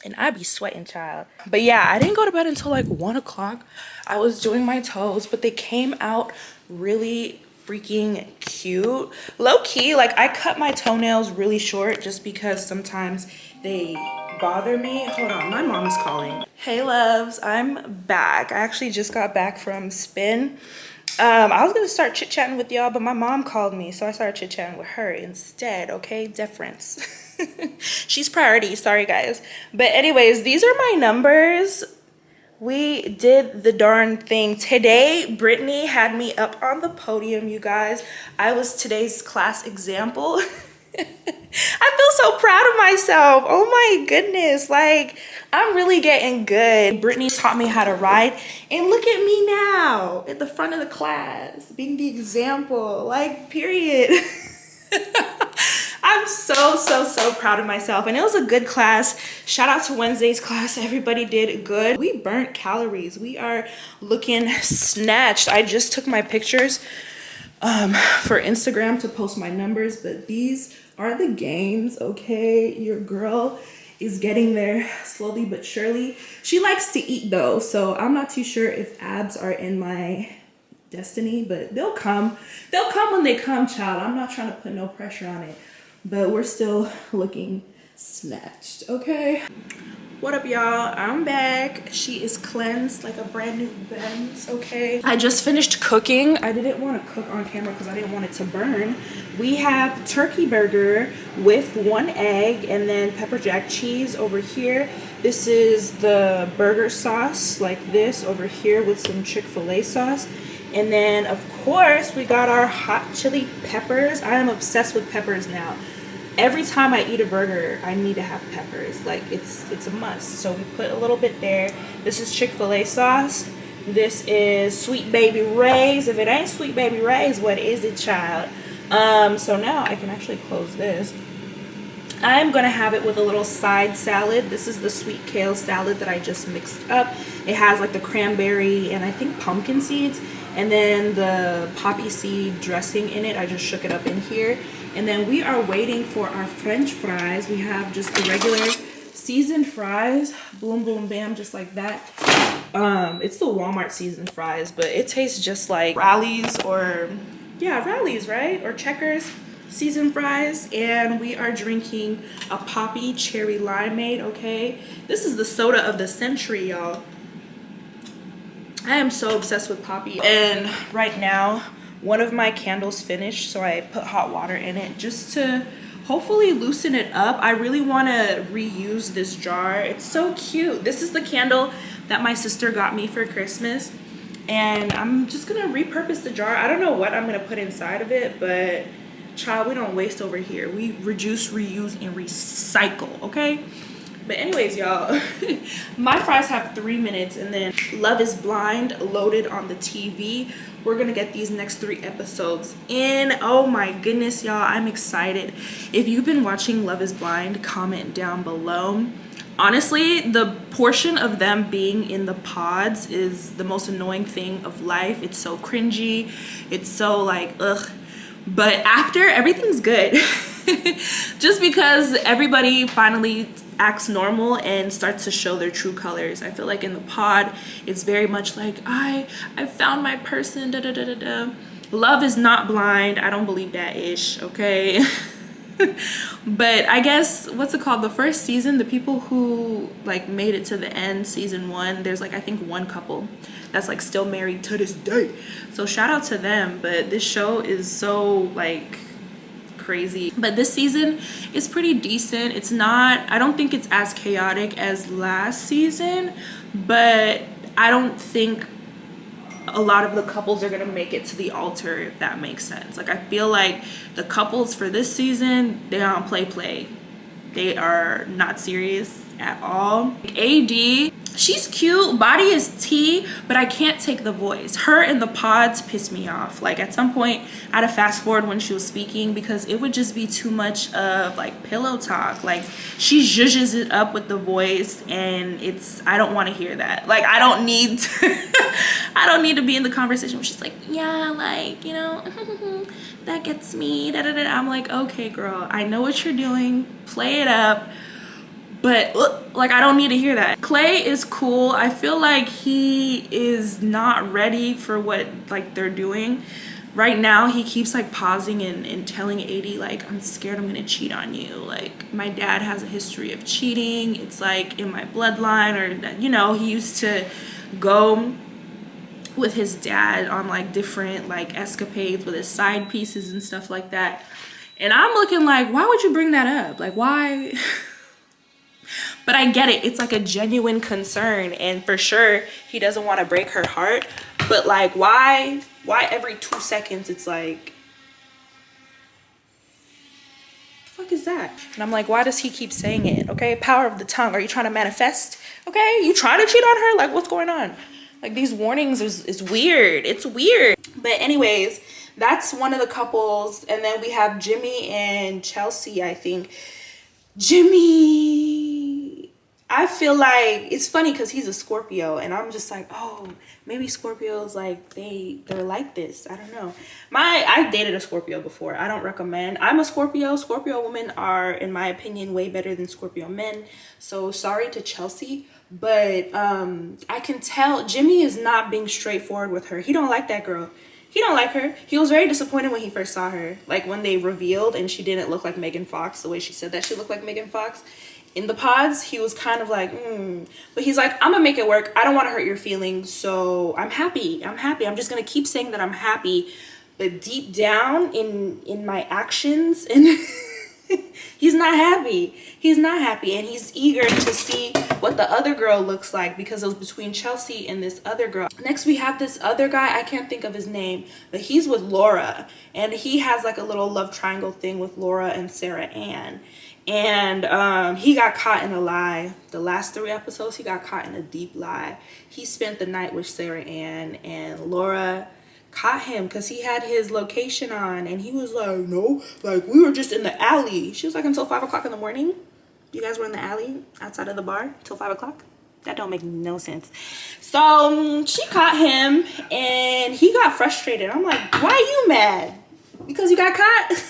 and I be sweating, child. But yeah, I didn't go to bed until like 1 o'clock. I was doing my toes, but they came out really freaking cute. Low-key, like I cut my toenails really short just because sometimes they bother me. Hold on, my mom is calling. Hey loves, I'm back. I actually just got back from spin. I was gonna start chit-chatting with y'all, but my mom called me, so I started chit-chatting with her instead, okay? Deference. She's priority, sorry guys. But anyways, these are my numbers. We did the darn thing. Today, Brittany had me up on the podium, you guys. I was today's class example. I feel so proud of myself. Oh my goodness. Like, I'm really getting good. Brittany taught me how to ride. And look at me now at the front of the class, being the example. Like, period. I'm so proud of myself. And it was a good class. Shout out to Wednesday's class. Everybody did good. We burnt calories. We are looking snatched. I just took my pictures for Instagram to post my numbers, but these are the gains, okay? Your girl is getting there slowly but surely. She likes to eat though, so I'm not too sure if abs are in my destiny, but they'll come. They'll come when they come, child. I'm not trying to put no pressure on it, but we're still looking snatched, okay? What up, y'all? I'm back. She is cleansed like a brand new Benz, okay? I just finished cooking. I didn't want to cook on camera because I didn't want it to burn. We have turkey burger with 1 egg and then pepper jack cheese over here. This is the burger sauce like this over here with some Chick-fil-A sauce. And then, of course, we got our hot chili peppers. I am obsessed with peppers now. Every time I eat a burger, I need to have peppers. Like, it's a must. So we put a little bit there. This is Chick-fil-A sauce. This is Sweet Baby Ray's. If it ain't Sweet Baby Ray's, what is it, child? So now I can actually close this. I'm gonna have it with a little side salad. This is the sweet kale salad that I just mixed up. It has like the cranberry and I think pumpkin seeds, and then the poppy seed dressing in it. I just shook it up in here. And then we are waiting for our French fries. We have just the regular seasoned fries. Boom, boom, bam, just like that. It's the Walmart seasoned fries, but it tastes just like Rally's or, yeah, Rally's, right? Or Checkers seasoned fries. And we are drinking a Poppy Cherry Limeade, okay? This is the soda of the century, y'all. I am so obsessed with Poppy. And right now, one of my candles finished, so I put hot water in it just to hopefully loosen it up. I really want to reuse this jar. It's so cute. This is the candle that my sister got me for Christmas, and I'm just gonna repurpose the jar. I don't know what I'm gonna put inside of it, but child, we don't waste over here. We reduce, reuse, and recycle, okay? But anyways, y'all, my fries have 3 minutes, and then Love is Blind loaded on the TV. We're gonna get these next 3 episodes in. Oh my goodness, y'all, I'm excited. If you've been watching Love is Blind, comment down below. Honestly, the portion of them being in the pods is the most annoying thing of life. It's so cringy. It's so like, ugh. But after, everything's good. Just because everybody finally acts normal and starts to show their true colors. I feel like in the pod, it's very much like, I found my person, da da da da da. Love is not blind. I don't believe that ish, okay? But I guess, what's it called? The first season, the people who like made it to the end, season 1, there's like, I think 1 couple that's like still married to this day. So shout out to them. But this show is so like crazy. But this season is pretty decent. It's not, I don't think it's as chaotic as last season, but I don't think a lot of the couples are gonna make it to the altar, if that makes sense. Like, I feel like the couples for this season, they don't play. They are not serious at all. AD, she's cute, body is T, but I can't take the voice. Her in the pods piss me off. Like, at some point I had to fast forward when she was speaking because it would just be too much of like pillow talk. Like, she zhuzhes it up with the voice, and it's, I don't want to hear that. Like, I don't need to I don't need to be in the conversation where she's like, yeah, like, you know, that gets me, da da da. I'm like, okay girl, I know what you're doing, play it up. But like, I don't need to hear that. Clay is cool. I feel like he is not ready for what like they're doing right now. He keeps like pausing and telling AD like, I'm scared I'm gonna cheat on you. Like, my dad has a history of cheating. It's like in my bloodline, or, you know, he used to go with his dad on like different like escapades with his side pieces and stuff like that. And I'm looking like, why would you bring that up? Like, why? But I get it. It's like a genuine concern, and for sure he doesn't want to break her heart. But like, why every 2 seconds it's like, fuck is that? And I'm like, why does he keep saying it? Okay, power of the tongue. Are you trying to manifest? Okay, you trying to cheat on her? Like, what's going on? Like, these warnings is weird. It's weird. But anyways, that's one of the couples. And then we have Jimmy and Chelsea, I think. Jimmy, I feel like it's funny because he's a Scorpio, and I'm just like, oh, maybe Scorpios, like, they're like this. I don't know. I dated a Scorpio before. I don't recommend. I'm a Scorpio. Scorpio women are, in my opinion, way better than Scorpio men. So sorry to Chelsea, but I can tell Jimmy is not being straightforward with her. He don't like that girl. He don't like her. He was very disappointed when he first saw her. Like, when they revealed and she didn't look like Megan Fox the way she said that she looked like Megan Fox in the pods, he was kind of like, But he's like, I'm gonna make it work. I don't want to hurt your feelings, so I'm happy. I'm happy. I'm just gonna keep saying that I'm happy. But deep down in my actions, and he's not happy. He's not happy, and he's eager to see what the other girl looks like because it was between Chelsea and this other girl. Next, we have this other guy. I can't think of his name, but he's with Laura, and he has like a little love triangle thing with Laura and Sarah Ann. And he got caught in a lie. The last 3 episodes, he got caught in a deep lie. He spent the night with Sarah Ann, and Laura caught him because he had his location on, and he was like, no, like, we were just in the alley. She was like, until 5 o'clock in the morning you guys were in the alley outside of the bar till 5 o'clock. That don't make no sense. So she caught him, and he got frustrated. I'm like, why are you mad? Because you got caught?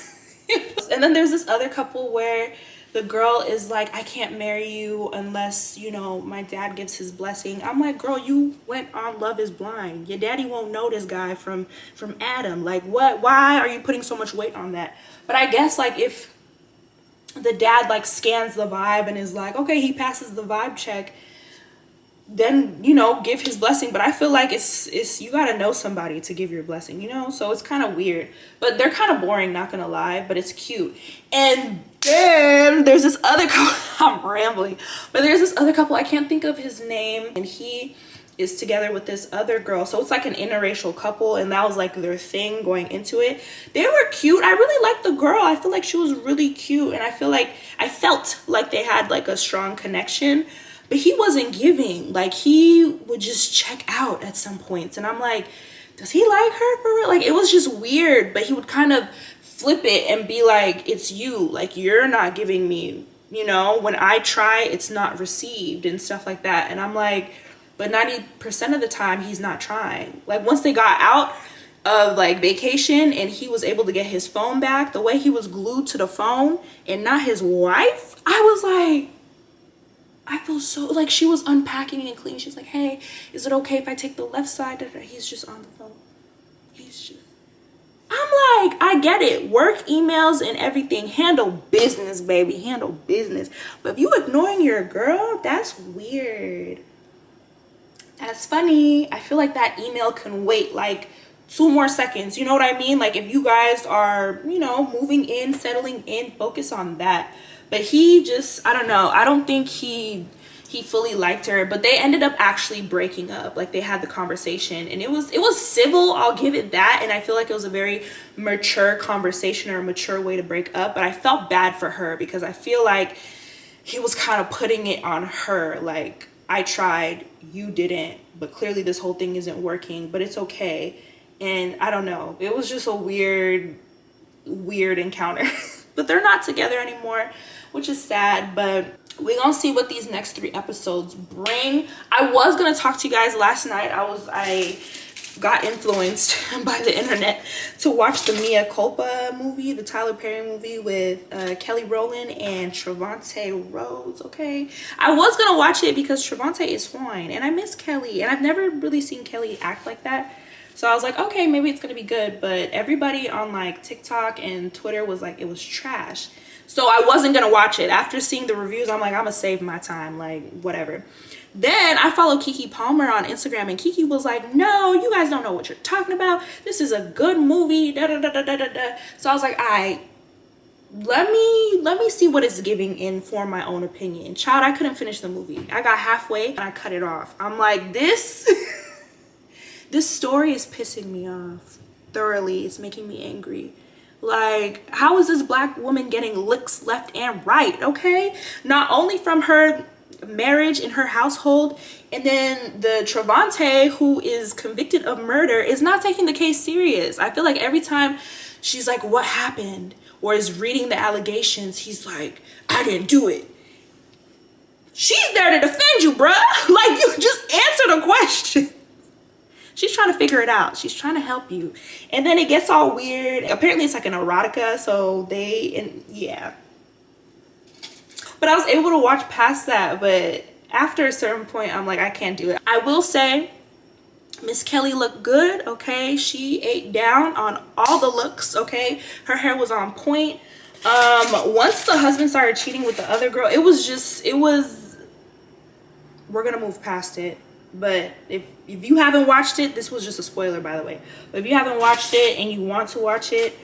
And then there's this other couple where the girl is like, I can't marry you unless, you know, my dad gives his blessing. I'm like, girl, you went on Love is Blind. Your daddy won't know this guy from Adam. Like, what? Why are you putting so much weight on that? But I guess, like, if the dad, like, scans the vibe and is like, okay, he passes the vibe check, then, you know, give his blessing. But I feel like it's you gotta know somebody to give your blessing, you know? So it's kind of weird. But they're kind of boring, not gonna lie, but it's cute. And then there's this other couple. I'm rambling, but there's this other couple. I can't think of his name, and he is together with this other girl. So it's like an interracial couple, and that was like their thing going into it. They were cute. I really liked the girl. I feel like she was really cute, and I felt like they had like a strong connection. But he wasn't giving. Like, he would just check out at some points, and I'm like, does he like her for real? Like, it was just weird. But he would kind of flip it and be like, it's you, like, you're not giving me, you know, when I try, it's not received and stuff like that. And I'm like, but 90% of the time he's not trying. Like, once they got out of like vacation and he was able to get his phone back, the way he was glued to the phone and not his wife, I was like, I feel so, like, she was unpacking and cleaning. She's like, hey, is it okay if I take the left side? He's just on the phone. I'm like, I get it. Work, emails, and everything. Handle business, baby. Handle business. But if you ignoring your girl, that's weird. That's funny. I feel like that email can wait like 2 more seconds. You know what I mean? Like, if you guys are, you know, moving in, settling in, focus on that. But he just, I don't know. I don't think he fully liked her, but they ended up actually breaking up. Like, they had the conversation, and it was civil, I'll give it that. And I feel like it was a very mature conversation, or a mature way to break up. But I felt bad for her because I feel like he was kind of putting it on her, like, I tried, you didn't, but clearly this whole thing isn't working, but it's okay. And I don't know, it was just a weird encounter. But they're not together anymore, which is sad. But we're gonna see what these next 3 episodes bring. I was gonna talk to you guys last night. I got influenced by the internet to watch the Mea Culpa movie, the Tyler Perry movie with Kelly Rowland and Trevante Rhodes. Okay, I was gonna watch it because Trevante is fine, and I miss Kelly, and I've never really seen Kelly act like that. So I was like, okay, maybe it's gonna be good. But everybody on like TikTok and Twitter was like, it was trash. So I wasn't gonna watch it. After seeing the reviews, I'm like, I'm gonna save my time, like, whatever. Then I follow Keke Palmer on Instagram, and Keke was like, no, you guys don't know what you're talking about. This is a good movie, da da da da da da da. So I was like, all right, let me see what it's giving and form my own opinion. Child, I couldn't finish the movie. I got halfway and I cut it off. I'm like, this story is pissing me off thoroughly. It's making me angry. Like, how is this black woman getting licks left and right? Okay, not only from her marriage in her household, and then the Travante, who is convicted of murder, is not taking the case serious. I feel like every time she's like, what happened, or is reading the allegations, he's like, I didn't do it. She's there to defend you, bruh. Like, you just answer the question. She's trying to figure it out. She's trying to help you. And then it gets all weird. Apparently it's like an erotica, so yeah. But I was able to watch past that, but after a certain point, I'm like, I can't do it. I will say, Miss Kelly looked good, okay? She ate down on all the looks, okay? Her hair was on point. Once the husband started cheating with the other girl, we're gonna move past it. But if you haven't watched it, this was just a spoiler, by the way. But if you haven't watched it and you want to watch it,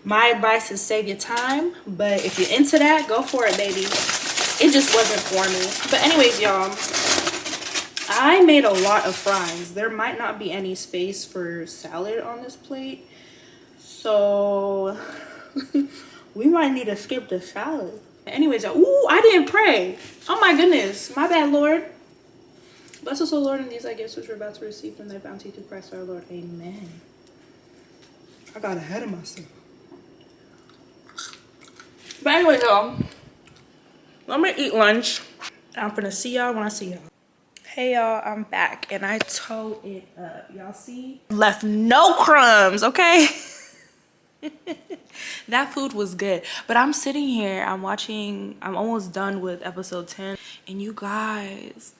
my advice is save your time. But if you're into that, go for it, baby. It just wasn't for me. But anyways, y'all, I made a lot of fries. There might not be any space for salad on this plate, so we might need to skip the salad. Anyways, ooh, I didn't pray. Oh my goodness, my bad, Lord. Bless us, O Lord, in these thy gifts which we're about to receive from thy bounty through Christ our Lord. Amen. I got ahead of myself. But anyway, y'all, I'm gonna eat lunch. I'm gonna see y'all when I see y'all. Hey y'all, I'm back and I towed it up. Y'all see? Left no crumbs, okay? That food was good. But I'm sitting here, I'm almost done with episode 10. And you guys,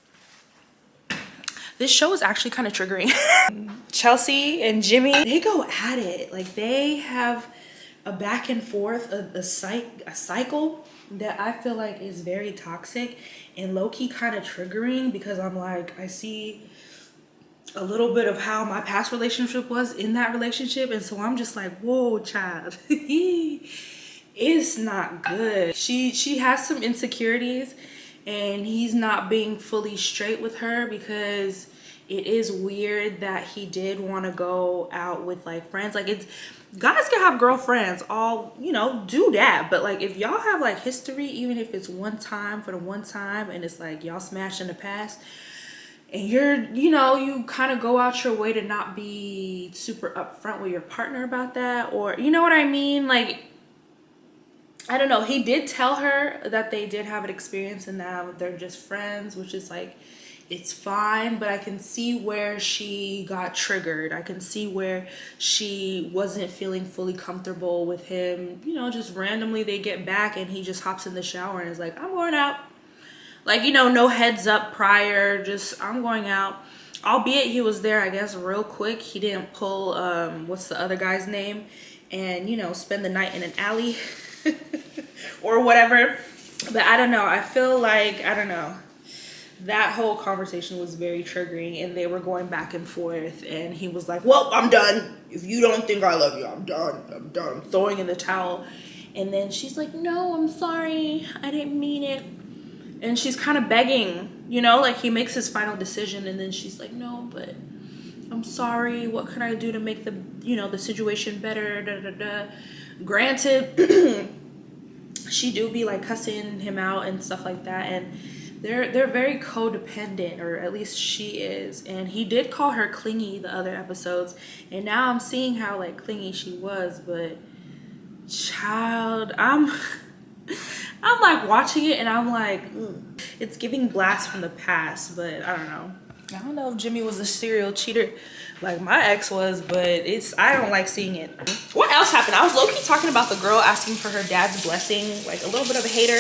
this show is actually kind of triggering. Chelsea and Jimmy, they go at it. Like, they have a back and forth, a cycle that I feel like is very toxic and low-key kind of triggering, because I'm like, I see a little bit of how my past relationship was in that relationship, and so I'm just like, whoa, child. It's not good. She has some insecurities, and he's not being fully straight with her, because it is weird that he did want to go out with like friends. Like, it's, guys can have girlfriends, all, you know, do that. But like, if y'all have like history, even if it's one time for the one time, and it's like y'all smashed in the past, and you're, you know, you kind of go out your way to not be super upfront with your partner about that, or, you know what I mean? Like, I don't know. He did tell her that they did have an experience and now they're just friends, which is like, it's fine, but I can see where she got triggered. I can see where she wasn't feeling fully comfortable with him. You know, just randomly they get back and he just hops in the shower and is like, I'm going out. Like, you know, no heads up prior, just, I'm going out. Albeit he was there, I guess, real quick. He didn't pull, what's the other guy's name? And, you know, spend the night in an alley or whatever. But I don't know. I feel like, I don't know. That whole conversation was very triggering, and they were going back and forth, and he was like, well, I'm done. If you don't think I love you, I'm done. I'm done. Throwing in the towel. And then she's like, no, I'm sorry. I didn't mean it. And she's kind of begging, you know, like he makes his final decision, and then she's like, no, but I'm sorry. What can I do to make the, you know, the situation better? Da, da, da. Granted, she do be like cussing him out and stuff like that, and they're very codependent, or at least she is. And he did call her clingy the other episodes, and now I'm seeing how like clingy she was. But child, I'm like watching it and I'm like, it's giving blast from the past. But I don't know if Jimmy was a serial cheater like my ex was, but I don't like seeing it. What else happened? I was low-key talking about the girl asking for her dad's blessing, like a little bit of a hater,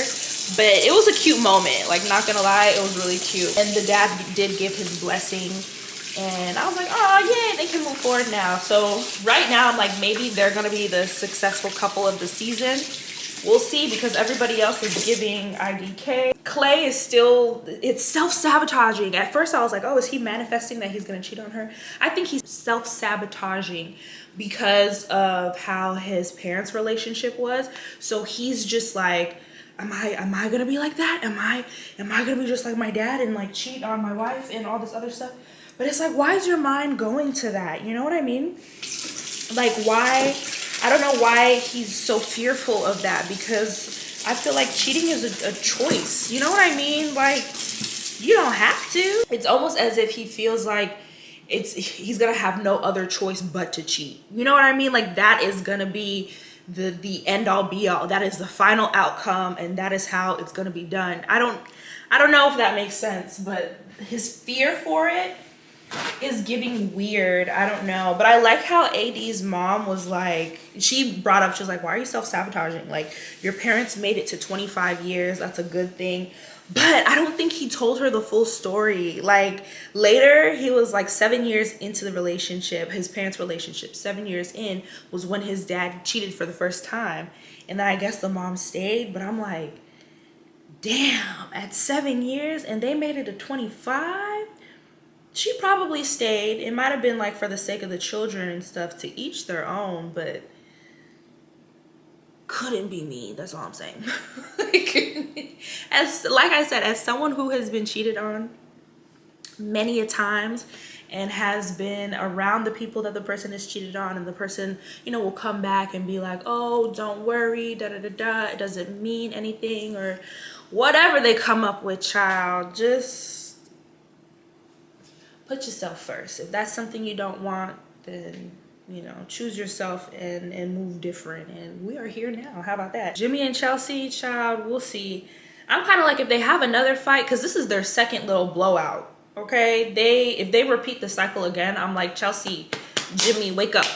but it was a cute moment. Like, not gonna lie, it was really cute. And the dad did give his blessing, and I was like, oh yeah, they can move forward now. So right now I'm like, maybe they're gonna be the successful couple of the season. We'll see, because everybody else is giving IDK. Clay is still, it's self-sabotaging. At first I was like, oh, is he manifesting that he's gonna cheat on her? I think he's self-sabotaging because of how his parents' relationship was. So he's just like, am I gonna be like that? Am I gonna be just like my dad and like cheat on my wife and all this other stuff? But it's like, why is your mind going to that? You know what I mean? Like, why I don't know why he's so fearful of that, because I feel like cheating is a choice. You know what I mean? Like, you don't have to. It's almost as if he feels like he's gonna have no other choice but to cheat. You know what I mean? Like, that is gonna be the end all be all. That is the final outcome, and that is how it's gonna be done. I don't know if that makes sense, but his fear for it is giving weird. I don't know. But I like how AD's mom was like, she brought up, she was like, why are you self-sabotaging? Like, your parents made it to 25 years. That's a good thing. But I don't think he told her the full story. Like, later, he was like 7 years into the relationship, his parents' relationship. 7 years in was when his dad cheated for the first time. And then I guess the mom stayed. But I'm like, damn, at 7 years and they made it to 25? She probably stayed. It might have been like for the sake of the children and stuff, to each their own, but couldn't be me. That's all I'm saying. Like I said, as someone who has been cheated on many a times and has been around the people that the person has cheated on, and the person, you know, will come back and be like, oh, don't worry, da da da da, it doesn't mean anything, or whatever they come up with, child. Just put yourself first. If that's something you don't want, then, you know, choose yourself and move different. And we are here now. How about that? Jimmy and Chelsea, child, we'll see. I'm kind of like, if they have another fight, because this is their second little blowout, okay? If they repeat the cycle again, I'm like, Chelsea, Jimmy, wake up.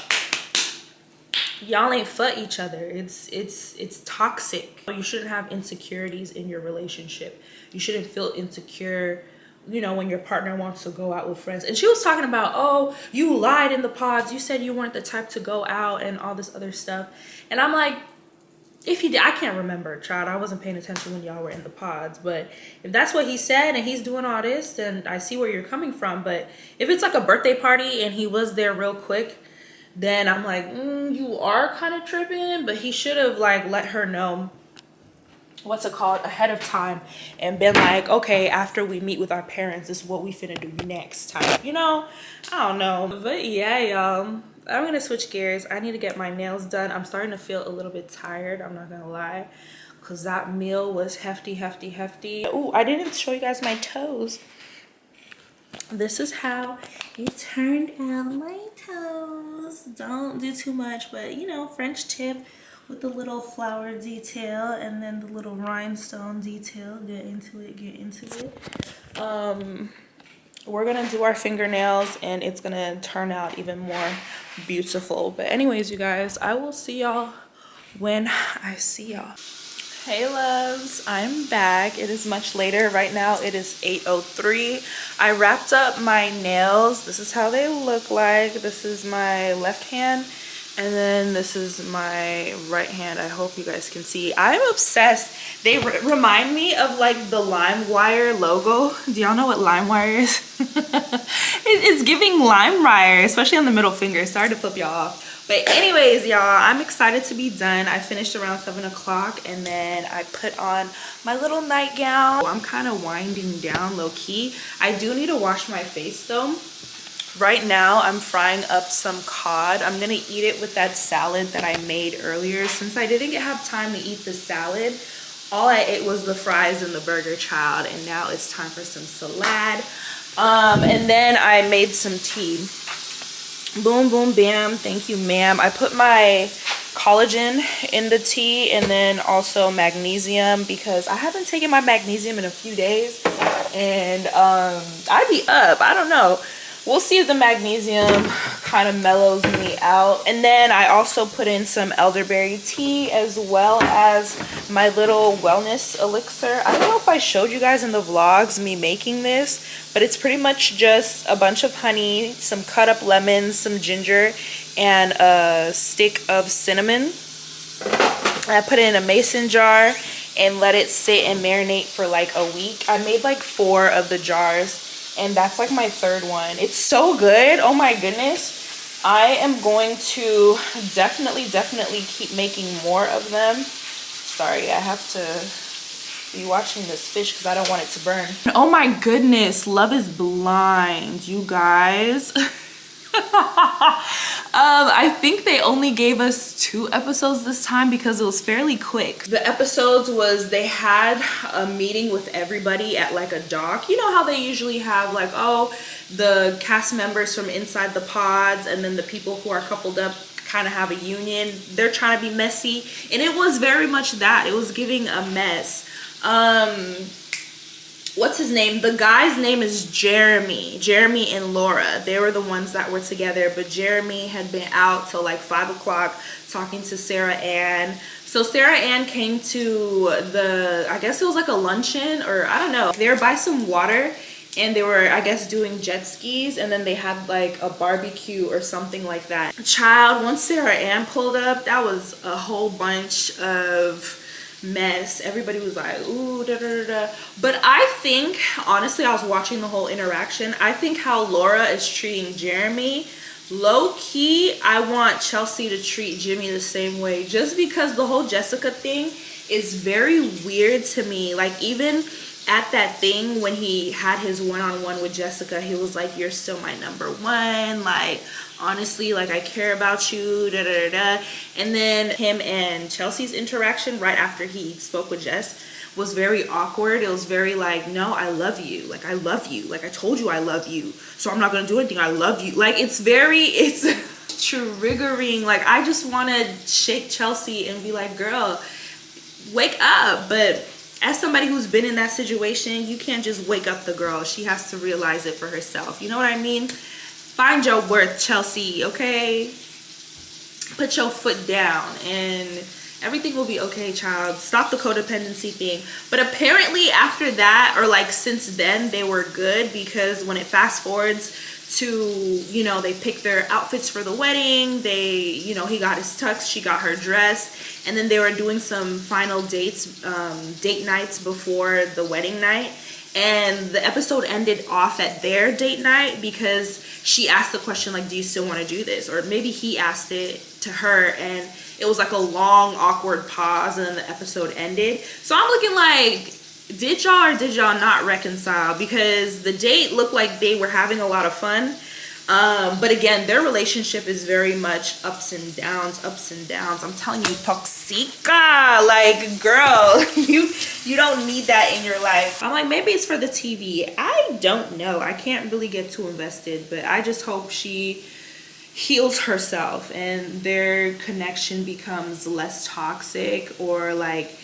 Y'all ain't for each other. It's toxic. You shouldn't have insecurities in your relationship. You shouldn't feel insecure, you know, when your partner wants to go out with friends. And she was talking about, oh, you lied in the pods, you said you weren't the type to go out and all this other stuff. And I'm like, if he did, I can't remember, child. I wasn't paying attention when y'all were in the pods. But if that's what he said and he's doing all this, then I see where you're coming from. But if it's like a birthday party and he was there real quick, then I'm like, you are kind of tripping. But he should have like let her know, what's it called, ahead of time, and been like, okay, after we meet with our parents, this is what we finna do next time. You know, I don't know. But yeah, y'all, I'm gonna switch gears. I need to get my nails done. I'm starting to feel a little bit tired, I'm not gonna lie, because that meal was hefty. Oh, I didn't show you guys my toes. This is how it turned out, my toes. Don't do too much, but you know, French tip with the little flower detail and then the little rhinestone detail. Get into it. We're gonna do our fingernails and it's gonna turn out even more beautiful. But anyways, you guys, I will see y'all when I see y'all. Hey loves, I'm back. It is much later. Right now it is 8:03. I wrapped up my nails. This is how they look like. This is my left hand and then this is my right hand. I hope you guys can see. I'm obsessed. They remind me of like the LimeWire logo. Do y'all know what LimeWire is? It's giving LimeWire, especially on the middle finger. Sorry to flip y'all off. But anyways, y'all, I'm excited to be done. I finished around 7 o'clock and then I put on my little nightgown. I'm kind of winding down low key. I do need to wash my face though. Right now I'm frying up some cod. I'm gonna eat it with that salad that I made earlier. Since I didn't have time to eat the salad, all I ate was the fries and the burger, child, and now it's time for some salad. And then I made some tea. Boom boom bam, thank you ma'am. I put my collagen in the tea and then also magnesium because I haven't taken my magnesium in a few days and I'd be up, I don't know. We'll see if the magnesium kind of mellows me out. And then I also put in some elderberry tea as well as my little wellness elixir. I don't know if I showed you guys in the vlogs me making this, but it's pretty much just a bunch of honey, some cut up lemons, some ginger, and a stick of cinnamon. I put it in a mason jar and let it sit and marinate for like a week. I made like 4 of the jars. And that's like my 3rd one. It's so good. Oh my goodness. I am going to definitely keep making more of them. Sorry, I have to be watching this fish because I don't want it to burn. Oh my goodness. Love is blind, you guys. I think they only gave us 2 episodes this time because it was fairly quick. The episodes was they had a meeting with everybody at like a dock. You know how they usually have like, oh, the cast members from inside the pods and then the people who are coupled up kind of have a union. They're trying to be messy, and it was very much that. It was giving a mess. What's his name? The guy's name is Jeremy. Jeremy and Laura. They were the ones that were together, but Jeremy had been out till like 5 o'clock talking to Sarah Ann. So Sarah Ann came to the, I guess it was like a luncheon, or I don't know. They were by some water and they were, I guess, doing jet skis, and then they had like a barbecue or something like that. Child, once Sarah Ann pulled up, that was a whole bunch of mess. Everybody was like, ooh, da, da, da, da. But I think, honestly, I was watching the whole interaction. I think how Laura is treating Jeremy, low-key, I want Chelsea to treat Jimmy the same way, just because the whole Jessica thing is very weird to me. Like, even at that thing when he had his one-on-one with Jessica, he was like, you're still my #1, like, honestly, like, I care about you, da da da da. And then him and Chelsea's interaction right after he spoke with Jess was very awkward. It was very like, no, I love you, like, I love you, like, I told you I love you, so I'm not gonna do anything, I love you. Like, it's triggering. Like, I just want to shake Chelsea and be like, girl, wake up. But as somebody who's been in that situation, you can't just wake up the girl. She has to realize it for herself. You know what I mean? Find your worth, Chelsea, okay? Put your foot down and everything will be okay, child. Stop the codependency thing. But apparently after that, or like since then, they were good, because when it fast forwards to, you know, they picked their outfits for the wedding, they, you know, he got his tux, she got her dress, and then they were doing some final dates, date nights before the wedding night. And the episode ended off at their date night because she asked the question, like, do you still want to do this? Or maybe he asked it to her, and it was like a long, awkward pause, and then the episode ended. So I'm looking like, did y'all or did y'all not reconcile? Because the date looked like they were having a lot of fun. But again, their relationship is very much ups and downs, ups and downs. I'm telling you, toxica, like, girl, you don't need that in your life. I'm like, maybe it's for the TV. I don't know. I can't really get too invested, but I just hope she heals herself and their connection becomes less toxic, or like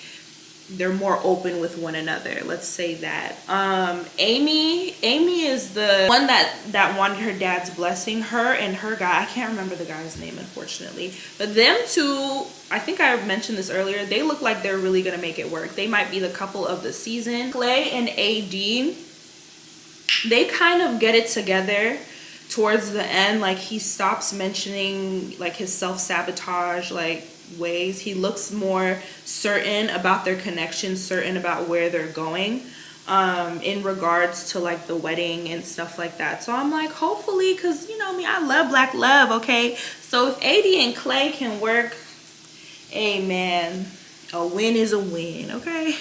they're more open with one another, let's say that. Amy is the one that wanted her dad's blessing. Her and her guy, I can't remember the guy's name, unfortunately, but them two, I think I mentioned this earlier, they look like they're really gonna make it work. They might be the couple of the season. Clay and AD, they kind of get it together towards the end. Like, he stops mentioning like his self-sabotage like ways. He looks more certain about their connection, certain about where they're going in regards to like the wedding and stuff like that. So I'm like, hopefully, because you know me, I love black love, okay? So if AD and Clay can work, amen, a win is a win, okay?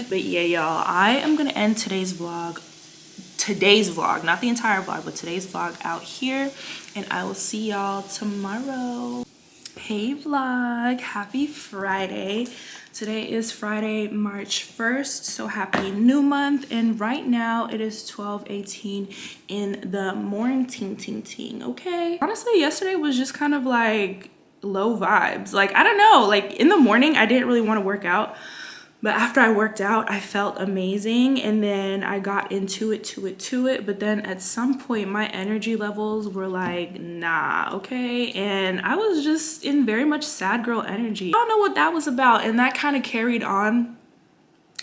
But yeah, y'all, I am gonna end today's vlog, not the entire vlog, but today's vlog out here, and I will see y'all tomorrow. Hey vlog, happy Friday. Today is Friday, March 1st, so happy new month. And right now it is 12:18 in the morning, okay? Honestly, yesterday was just kind of like low vibes. Like, I don't know, like in the morning I didn't really want to work out, but after I worked out, I felt amazing, and then I got into it, but then at some point my energy levels were like, nah, okay? And I was just in very much sad girl energy. I don't know what that was about, and that kind of carried on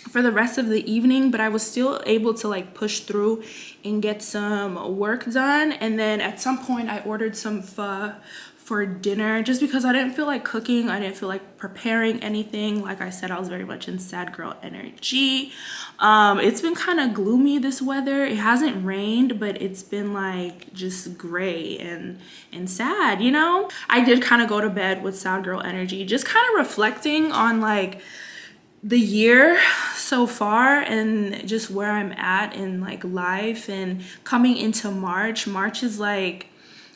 for the rest of the evening, but I was still able to like push through and get some work done. And then at some point I ordered some pho for dinner just because I didn't feel like cooking. I didn't feel like preparing anything. Like I said, I was very much in sad girl energy. It's been kind of gloomy, this weather. It hasn't rained, but it's been like just gray and sad, you know? I did kind of go to bed with sad girl energy, just kind of reflecting on like the year so far and just where I'm at in like life. And coming into March is like,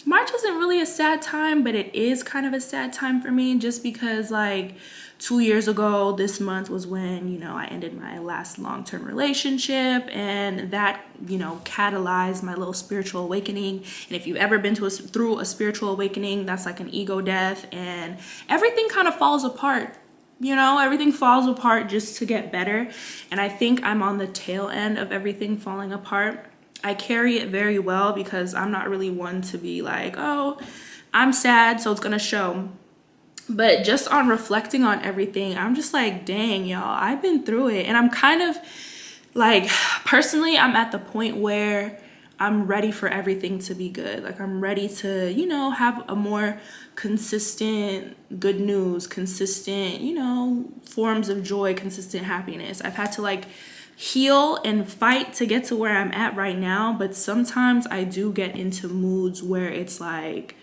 March isn't really a sad time, but it is kind of a sad time for me just because like 2 years ago this month was when, you know, I ended my last long-term relationship, and that, you know, catalyzed my little spiritual awakening. And if you've ever been through a spiritual awakening, that's like an ego death, and everything kind of falls apart. You know, everything falls apart just to get better. And I think I'm on the tail end of everything falling apart. I carry it very well because I'm not really one to be like, oh, I'm sad, so it's gonna show. But just on reflecting on everything, I'm just like, dang, y'all, I've been through it. And I'm kind of like, personally, I'm at the point where I'm ready for everything to be good. Like, I'm ready to, you know, have a more consistent good news, consistent, you know, forms of joy, consistent happiness. I've had to like heal and fight to get to where I'm at right now, but sometimes I do get into moods where it's like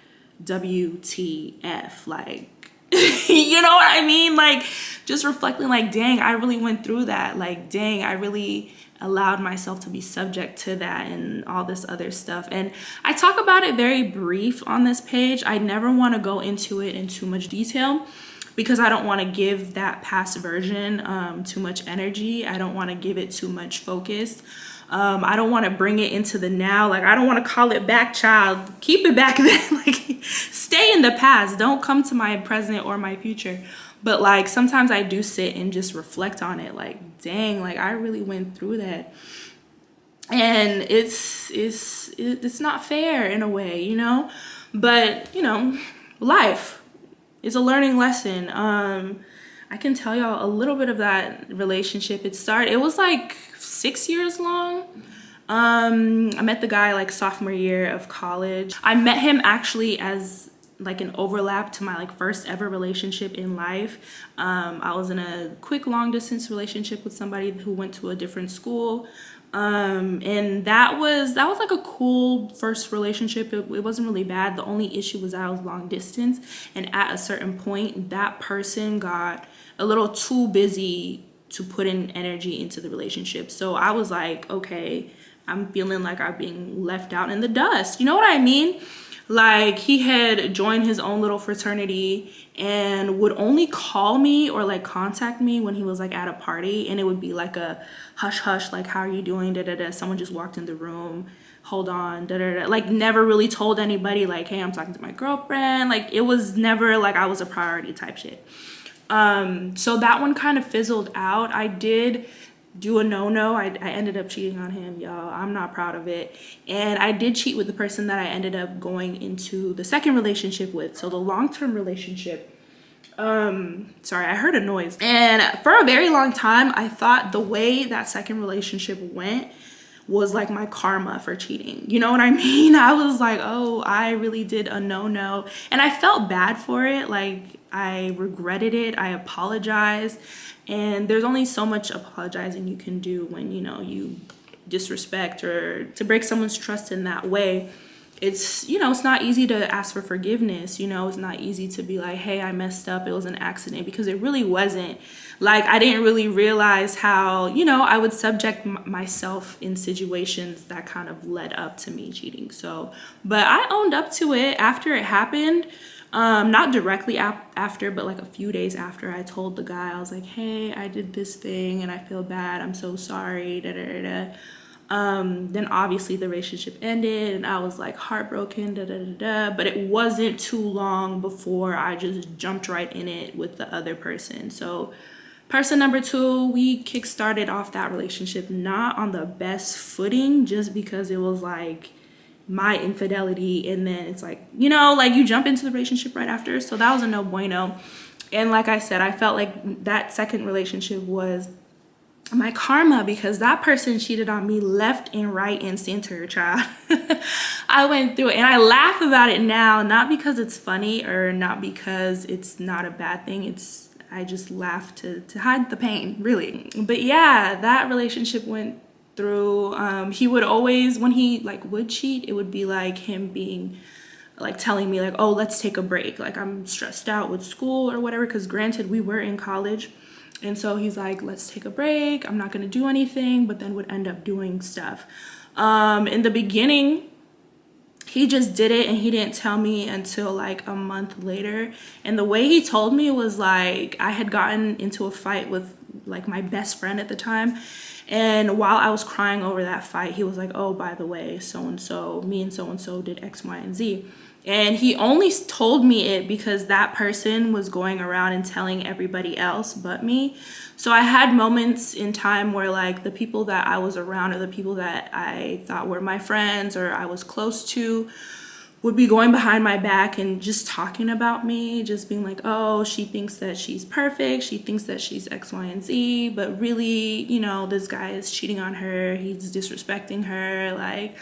WTF, like you know what I mean? Like, just reflecting like, dang, I really went through that. Like, dang, I really allowed myself to be subject to that and all this other stuff. And I talk about it very brief on this page. I never want to go into it in too much detail because I don't want to give that past version too much energy. I don't want to give it too much focus. I don't want to bring it into the now. Like, I don't want to call it back, child. Keep it back then. Like, stay in the past. Don't come to my present or my future. But like, sometimes I do sit and just reflect on it. Like, dang, like I really went through that. And it's not fair in a way, you know? But, you know, life is a learning lesson. I can tell y'all a little bit of that relationship. It was like 6 years long. I met the guy like sophomore year of college. I met him actually as like an overlap to my like first ever relationship in life. I was in a quick long distance relationship with somebody who went to a different school. And that was like a cool first relationship. It wasn't really bad. The only issue was that I was long distance, and at a certain point that person got a little too busy to put in energy into the relationship. So I was like, okay, I'm feeling like I'm being left out in the dust. You know what I mean? Like, he had joined his own little fraternity and would only call me or like contact me when he was like at a party, and it would be like a hush hush, like, how are you doing, da da da, someone just walked in the room, hold on, da da da, like never really told anybody like, hey, I'm talking to my girlfriend. Like, it was never like I was a priority type shit. So that one kind of fizzled out. I did do a no-no. I ended up cheating on him, y'all. I'm not proud of it. And I did cheat with the person that I ended up going into the second relationship with. So the long-term relationship, sorry, I heard a noise. And for a very long time, I thought the way that second relationship went was like my karma for cheating. You know what I mean? I was like, oh, I really did a no-no. And I felt bad for it. Like, I regretted it. I apologized. And there's only so much apologizing you can do when, you know, you disrespect or to break someone's trust in that way. It's, you know, it's not easy to ask for forgiveness. You know, it's not easy to be like, hey, I messed up, it was an accident, because it really wasn't. Like, I didn't really realize how, you know, I would subject myself in situations that kind of led up to me cheating. So, but I owned up to it after it happened. Not directly after, but like a few days after. I told the guy, I was like, hey, I did this thing and I feel bad, I'm so sorry, da da da da. Then obviously the relationship ended and I was like heartbroken, da da da da. But it wasn't too long before I just jumped right in it with the other person. So person number two, we kickstarted off that relationship not on the best footing, just because it was like my infidelity, and then it's like, you know, like you jump into the relationship right after. So that was a no bueno. And like I said, I felt like that second relationship was my karma, because that person cheated on me left and right and center, child. I went through it and I laugh about it now, not because it's funny or not because it's not a bad thing. I just laugh to hide the pain, really. But yeah, that relationship went through. He would always, when he like would cheat, it would be like him being like telling me like, oh, let's take a break, like I'm stressed out with school or whatever, because granted we were in college. And so he's like, let's take a break, I'm not gonna do anything, but then would end up doing stuff. In the beginning, he just did it, and he didn't tell me until like a month later. And the way he told me was like, I had gotten into a fight with like my best friend at the time, and while I was crying over that fight, he was like, oh, by the way, so and so, me and so did X, Y, and Z. And he only told me it because that person was going around and telling everybody else but me. So I had moments in time where like the people that I was around, or the people that I thought were my friends or I was close to, would be going behind my back and just talking about me, just being like, oh, she thinks that she's perfect, she thinks that she's X, Y, and Z, but really, you know, this guy is cheating on her, he's disrespecting her, like,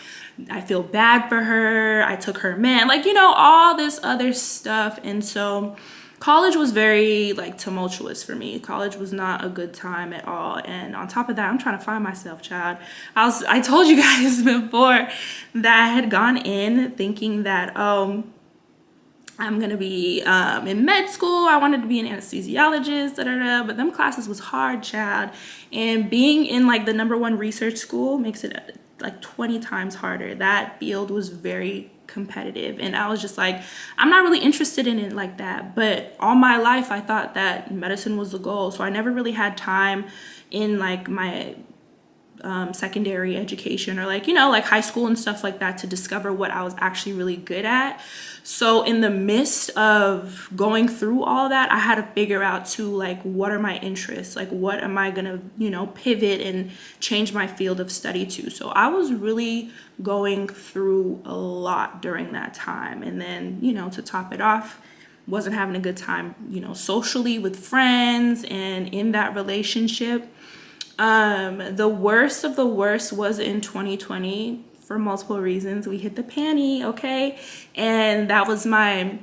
I feel bad for her, I took her man, like, you know, all this other stuff. And so college was very like tumultuous for me. College was not a good time at all. And on top of that, I'm trying to find myself, child. I told you guys before that I had gone in thinking that, oh, I'm gonna be in med school. I wanted to be an anesthesiologist, but them classes was hard, child. And being in like the #1 research school makes it like 20 times harder. That field was very competitive, and I was just like, I'm not really interested in it like that. But all my life I thought that medicine was the goal, so I never really had time in like my secondary education, or like, you know, like high school and stuff like that, to discover what I was actually really good at. So in the midst of going through all that, I had to figure out too, like, what are my interests, like what am I gonna, you know, pivot and change my field of study to. So I was really going through a lot during that time. And then, you know, to top it off, wasn't having a good time, you know, socially with friends and in that relationship. The worst of the worst was in 2020 for multiple reasons. We hit the panty, okay? And that was my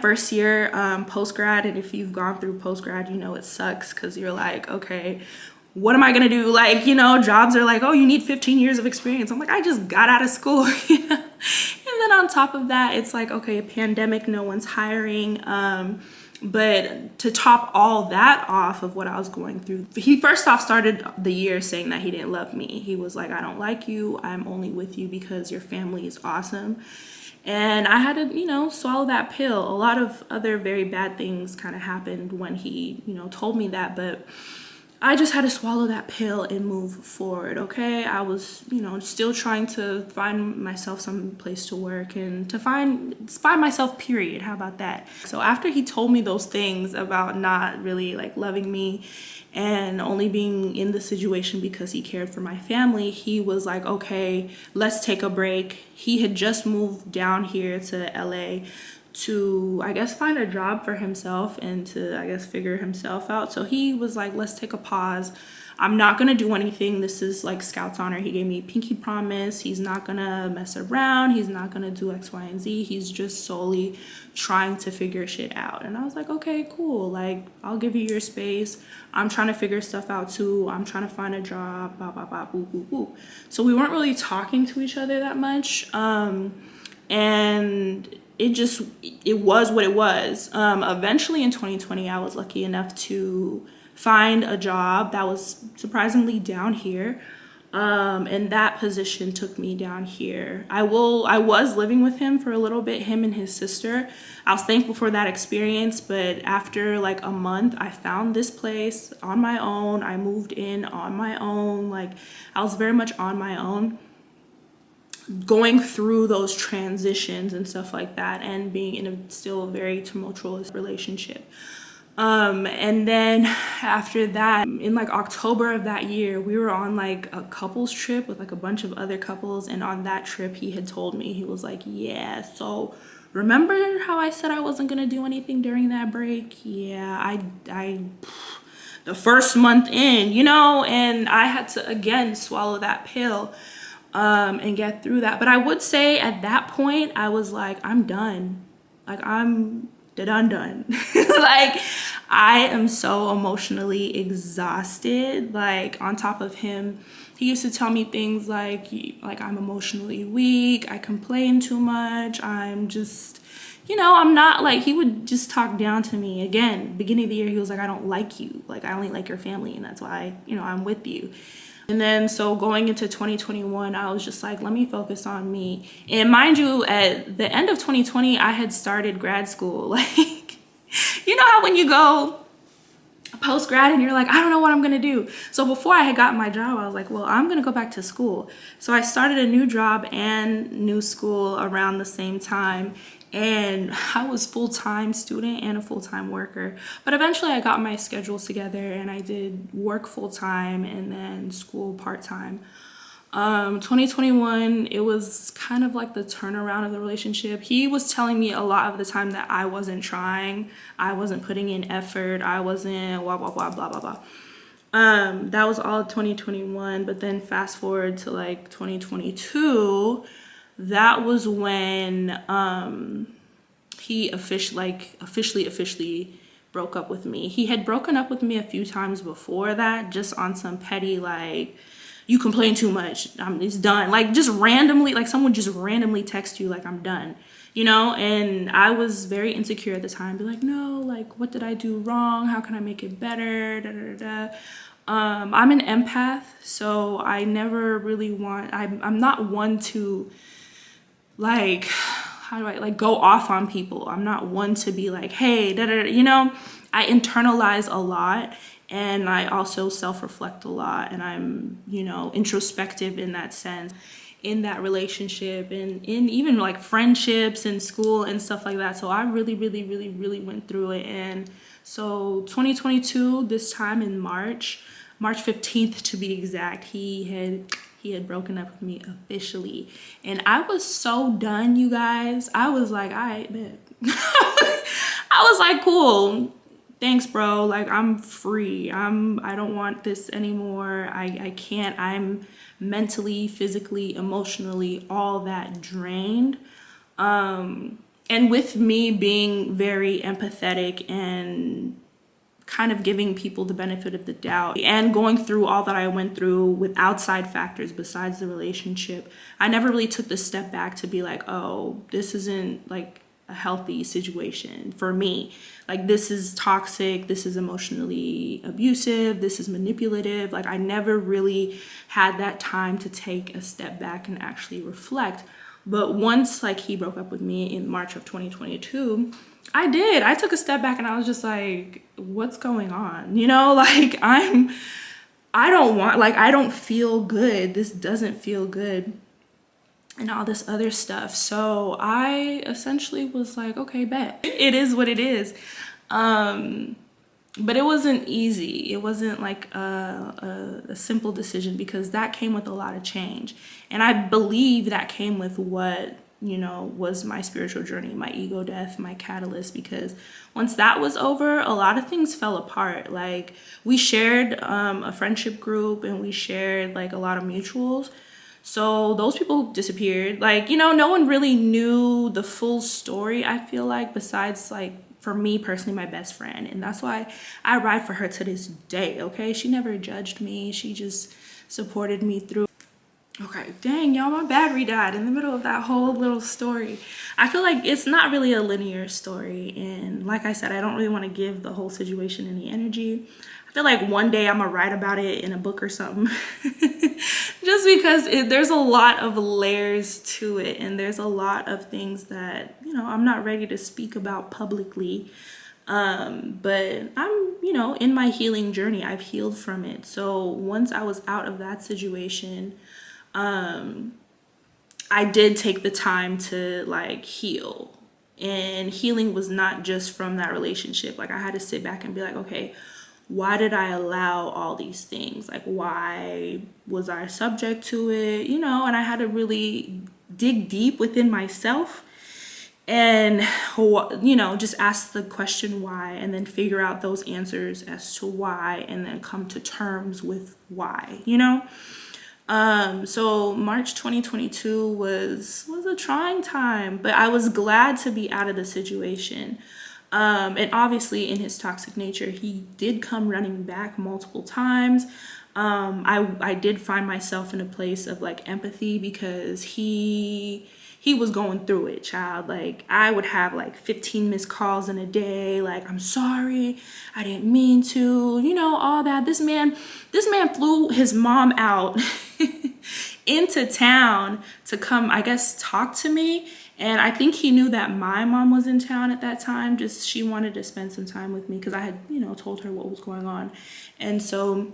first year post-grad. And if you've gone through post-grad, you know it sucks, because you're like, okay, what am I gonna do? Like, you know, jobs are like, oh, you need 15 years of experience. I'm like, I just got out of school. You know? And then on top of that, it's like, okay, a pandemic, no one's hiring. But to top all that off of what I was going through, he first off started the year saying that he didn't love me. He was like, I don't like you. I'm only with you because your family is awesome. And I had to, you know, swallow that pill. A lot of other very bad things kind of happened when he, you know, told me that, but I just had to swallow that pill and move forward, okay? I was, you know, still trying to find myself some place to work and to find myself, period. How about that? So after he told me those things about not really like loving me and only being in the situation because he cared for my family, he was like, okay, let's take a break. He had just moved down here to LA to, I guess, find a job for himself and to, I guess, figure himself out. So he was like, let's take a pause. I'm not gonna do anything. This is like Scout's honor. He gave me a pinky promise. He's not gonna mess around. He's not gonna do X, Y, and Z. He's just solely trying to figure shit out. And I was like, okay, cool. Like, I'll give you your space. I'm trying to figure stuff out too. I'm trying to find a job, blah, blah, blah, boop, boop, boop. So we weren't really talking to each other that much. And it was what it was. Eventually in 2020, I was lucky enough to find a job that was surprisingly down here. And that position took me down here. I was living with him for a little bit, him and his sister. I was thankful for that experience, but after like a month, I found this place on my own. I moved in on my own. Like, I was very much on my own, going through those transitions and stuff like that, and being in a still very tumultuous relationship. And then after that, in like October of that year, we were on like a couples trip with like a bunch of other couples. And on that trip, he had told me, he was like, yeah, so remember how I said I wasn't gonna do anything during that break? Yeah, I the first month in, you know, and I had to again swallow that pill and get through that. But I would say at that point, I was like, I'm done. Like, I'm done. Like, I am so emotionally exhausted. Like, on top of him, he used to tell me things like I'm emotionally weak, I complain too much, I'm just, you know, I'm not, like, he would just talk down to me. Again, beginning of the year, he was like, I don't like you. Like, I only like your family, and that's why, you know, I'm with you. And then so going into 2021, I was just like, let me focus on me. And mind you, at the end of 2020, I had started grad school. Like, you know how when you go post grad and you're like, I don't know what I'm gonna do. So before I had gotten my job, I was like, well, I'm gonna go back to school. So I started a new job and new school around the same time. And I was full-time student and a full-time worker. But eventually I got my schedules together and I did work full-time and then school part-time. 2021, it was kind of like the turnaround of the relationship. He was telling me a lot of the time that I wasn't trying, I wasn't putting in effort, I wasn't blah, blah, blah, blah, blah, blah. That was all 2021, but then fast forward to like 2022, that was when he officially broke up with me. He had broken up with me a few times before that, just on some petty like, you complain too much, it's done. Like just randomly, like someone just randomly text you like, I'm done, you know? And I was very insecure at the time, be like, no, like what did I do wrong? How can I make it better? Da, da, da, da. I'm an empath, so I never really I'm not one to like, how do I like go off on people. I'm not one to be like, hey, da, da, da, you know? I internalize a lot. And I also self-reflect a lot, and I'm, you know, introspective in that sense, in that relationship, and in even like friendships and school and stuff like that. So I really went through it. And so 2022, this time in March 15th to be exact, he had broken up with me officially. And I was so done, you guys. I was like, all right, man. I was like, cool. Thanks, bro. Like, I'm free. I don't want this anymore. I can't. I'm mentally, physically, emotionally, all that drained. And with me being very empathetic and kind of giving people the benefit of the doubt and going through all that I went through with outside factors besides the relationship, I never really took the step back to be like, oh, this isn't like a healthy situation for me. Like, this is toxic, this is emotionally abusive, this is manipulative. Like, I never really had that time to take a step back and actually reflect. But once like he broke up with me in March of 2022, I took a step back and I was just like, what's going on? You know, like I don't feel good. This doesn't feel good. And all this other stuff. So I essentially was like, okay, bet. It is what it is. But it wasn't easy. It wasn't like a simple decision, because that came with a lot of change. And I believe that came with what, you know, was my spiritual journey, my ego death, my catalyst, because once that was over, a lot of things fell apart. Like, we shared a friendship group and we shared like a lot of mutuals. So those people disappeared. Like, you know, no one really knew the full story, I feel like, besides like, for me personally, my best friend. And that's why I ride for her to this day, okay? She never judged me. She just supported me through. Okay, dang, y'all, my battery died in the middle of that whole little story. I feel like it's not really a linear story. And like I said, I don't really want to give the whole situation any energy. I feel like one day I'm gonna write about it in a book or something. Just because there's a lot of layers to it, and there's a lot of things that, you know, I'm not ready to speak about publicly. But I'm, you know, in my healing journey. I've healed from it. So once I was out of that situation, I did take the time to like heal. And healing was not just from that relationship. Like, I had to sit back and be like, okay, why did I allow all these things? Like, why was I subject to it? You know, and I had to really dig deep within myself and, you know, just ask the question why, and then figure out those answers as to why, and then come to terms with why, you know? So March 2022 was a trying time, but I was glad to be out of the situation. And obviously, in his toxic nature, he did come running back multiple times. I did find myself in a place of like empathy, because he he was going through it, child. Like, I would have like 15 missed calls in a day. Like, I'm sorry, I didn't mean to, you know, all that. This man flew his mom out into town to come, I guess, talk to me. And I think he knew that my mom was in town at that time. Just, she wanted to spend some time with me because I had, you know, told her what was going on. And so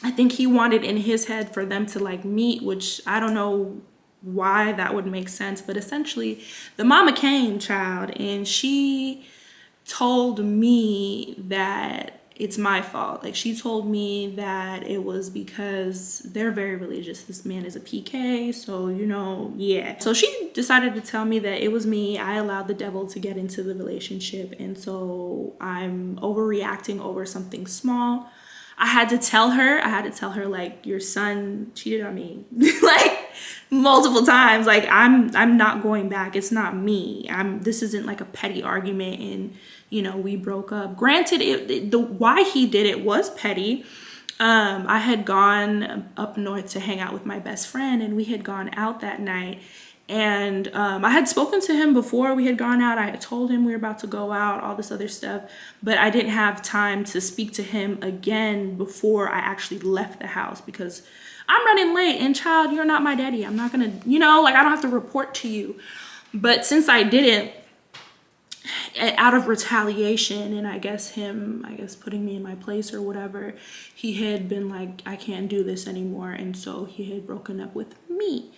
I think he wanted in his head for them to like meet, which I don't know why that would make sense. But essentially, the mama came, child, and she told me that it's my fault. Like, she told me that it was because they're very religious. This man is a PK, so, you know, yeah. So she decided to tell me that it was me. I allowed the devil to get into the relationship, and so I'm overreacting over something small. I had to tell her, like, your son cheated on me, like, multiple times. Like, I'm not going back. It's not me. This isn't like a petty argument and, you know, we broke up. Granted, the why he did it was petty. I had gone up north to hang out with my best friend, and we had gone out that night. And I had spoken to him before we had gone out. I had told him we were about to go out, all this other stuff, but I didn't have time to speak to him again before I actually left the house because I'm running late, and child, you're not my daddy. I'm not gonna, you know, like, I don't have to report to you. But since I didn't, out of retaliation, and I guess putting me in my place or whatever, he had been like, I can't do this anymore. And so he had broken up with me.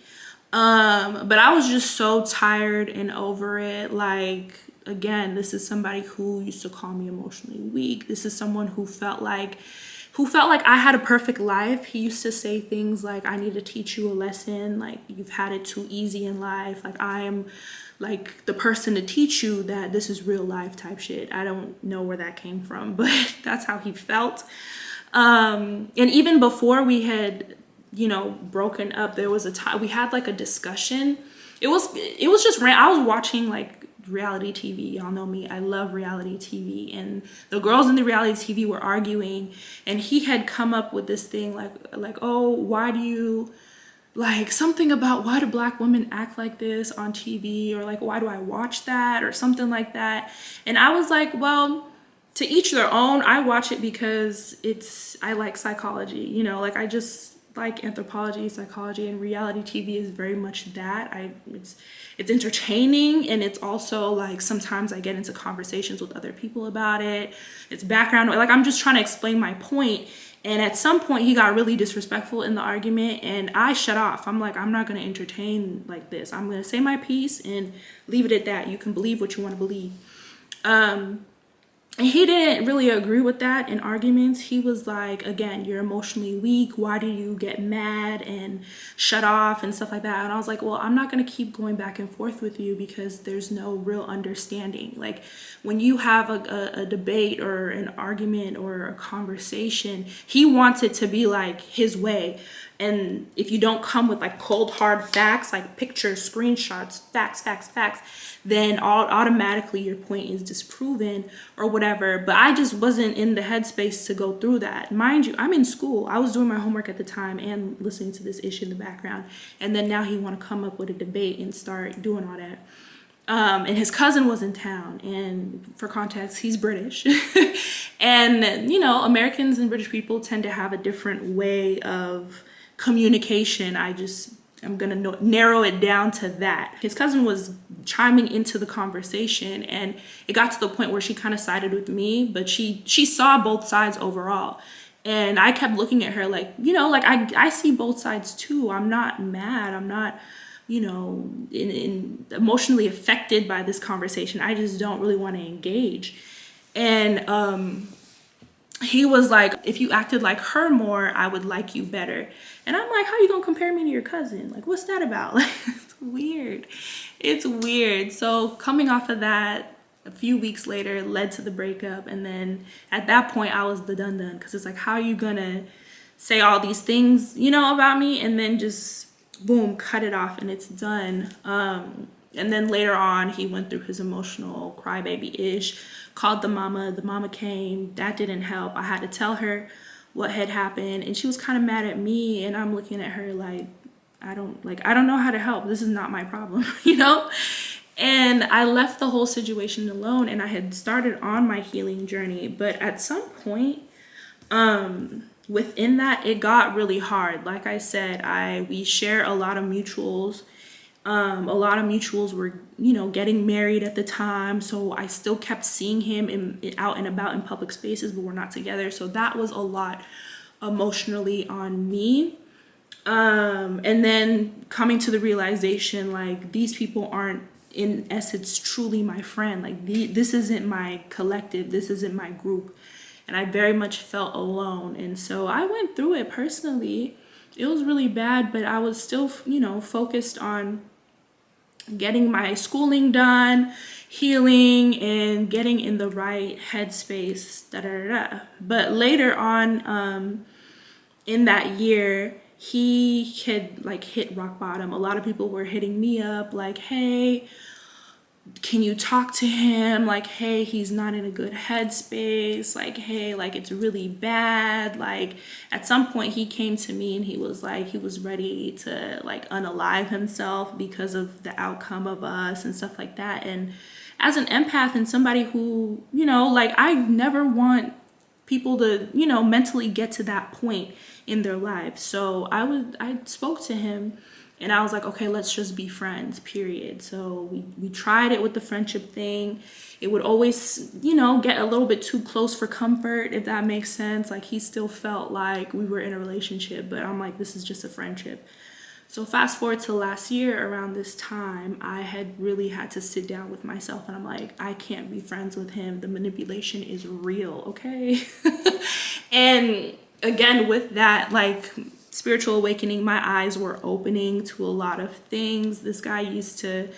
But I was just so tired and over it. Like, again, this is somebody who used to call me emotionally weak. This is someone who felt like I had a perfect life. He used to say things like, I need to teach you a lesson. Like, you've had it too easy in life. Like, I am like the person to teach you that this is real life type shit. I don't know where that came from, but that's how he felt. And even before we had, you know, broken up, there was a time we had like a discussion. It was just I was watching like reality TV. Y'all know me. I love reality TV. And the girls in the reality TV were arguing, and he had come up with this thing like, oh, why do you, like, something about why do black women act like this on TV, or like, why do I watch that, or something like that. And I was like, well, to each their own. I watch it because I like psychology, you know, like, I just like anthropology, psychology, and reality TV is very much that. It's entertaining, and it's also like sometimes I get into conversations with other people about it. It's background, like, I'm just trying to explain my point. And at some point he got really disrespectful in the argument, and I shut off. I'm like, I'm not going to entertain like this. I'm going to say my piece and leave it at that. You can believe what you want to believe. And he didn't really agree with that in arguments. He was like, again, you're emotionally weak. Why do you get mad and shut off and stuff like that? And I was like, well, I'm not going to keep going back and forth with you because there's no real understanding. Like, when you have a debate or an argument or a conversation, he wants it to be like his way. And if you don't come with like cold hard facts, like pictures, screenshots, facts, then automatically your point is disproven or whatever. But I just wasn't in the headspace to go through that. Mind you, I'm in school. I was doing my homework at the time and listening to this issue in the background. And then now he want to come up with a debate and start doing all that. And his cousin was in town, and for context, he's British. And, you know, Americans and British people tend to have a different way of communication. I'm gonna narrow it down to that. His cousin was chiming into the conversation, and it got to the point where she kind of sided with me, but she saw both sides overall. And I kept looking at her like, you know, like, I see both sides too. I'm not mad. I'm not, you know, in emotionally affected by this conversation. I just don't really want to engage. And he was like, if you acted like her more, I would like you better. And I'm like, how you gonna compare me to your cousin? Like, what's that about? Like, it's weird. It's weird. So coming off of that, a few weeks later led to the breakup. And then at that point I was the done, because it's like, how are you gonna say all these things, you know, about me, and then just boom, cut it off and it's done. And then later on, he went through his emotional crybaby-ish, called the mama came. That didn't help. I had to tell her what had happened, and she was kind of mad at me, and I'm looking at her like, I don't know how to help. This is not my problem, you know? And I left the whole situation alone, and I had started on my healing journey. But at some point, within that, it got really hard. Like I said, we share a lot of mutuals. A lot of mutuals were, you know, getting married at the time. So I still kept seeing him out and about in public spaces, but we're not together. So that was a lot emotionally on me. And then coming to the realization, like, these people aren't in essence truly my friend. Like, this isn't my collective, this isn't my group. And I very much felt alone. And so I went through it personally. It was really bad, but I was still, you know, focused on getting my schooling done, healing, and getting in the right headspace. But later on, in that year, he had like hit rock bottom. A lot of people were hitting me up like, hey, can you talk to him? Like, hey, he's not in a good headspace. Like, hey, like, it's really bad. Like, at some point he came to me and he was like, he was ready to like unalive himself because of the outcome of us and stuff like that. And as an empath and somebody who, you know, like, I never want people to, you know, mentally get to that point in their lives. So I spoke to him. And I was like, okay, let's just be friends, period. So we tried it with the friendship thing. It would always, you know, get a little bit too close for comfort, if that makes sense. Like, he still felt like we were in a relationship, but I'm like, this is just a friendship. So fast forward to last year around this time, I had really had to sit down with myself, and I'm like, I can't be friends with him. The manipulation is real, okay? And again, with that, like, spiritual awakening, my eyes were opening to a lot of things. This guy used to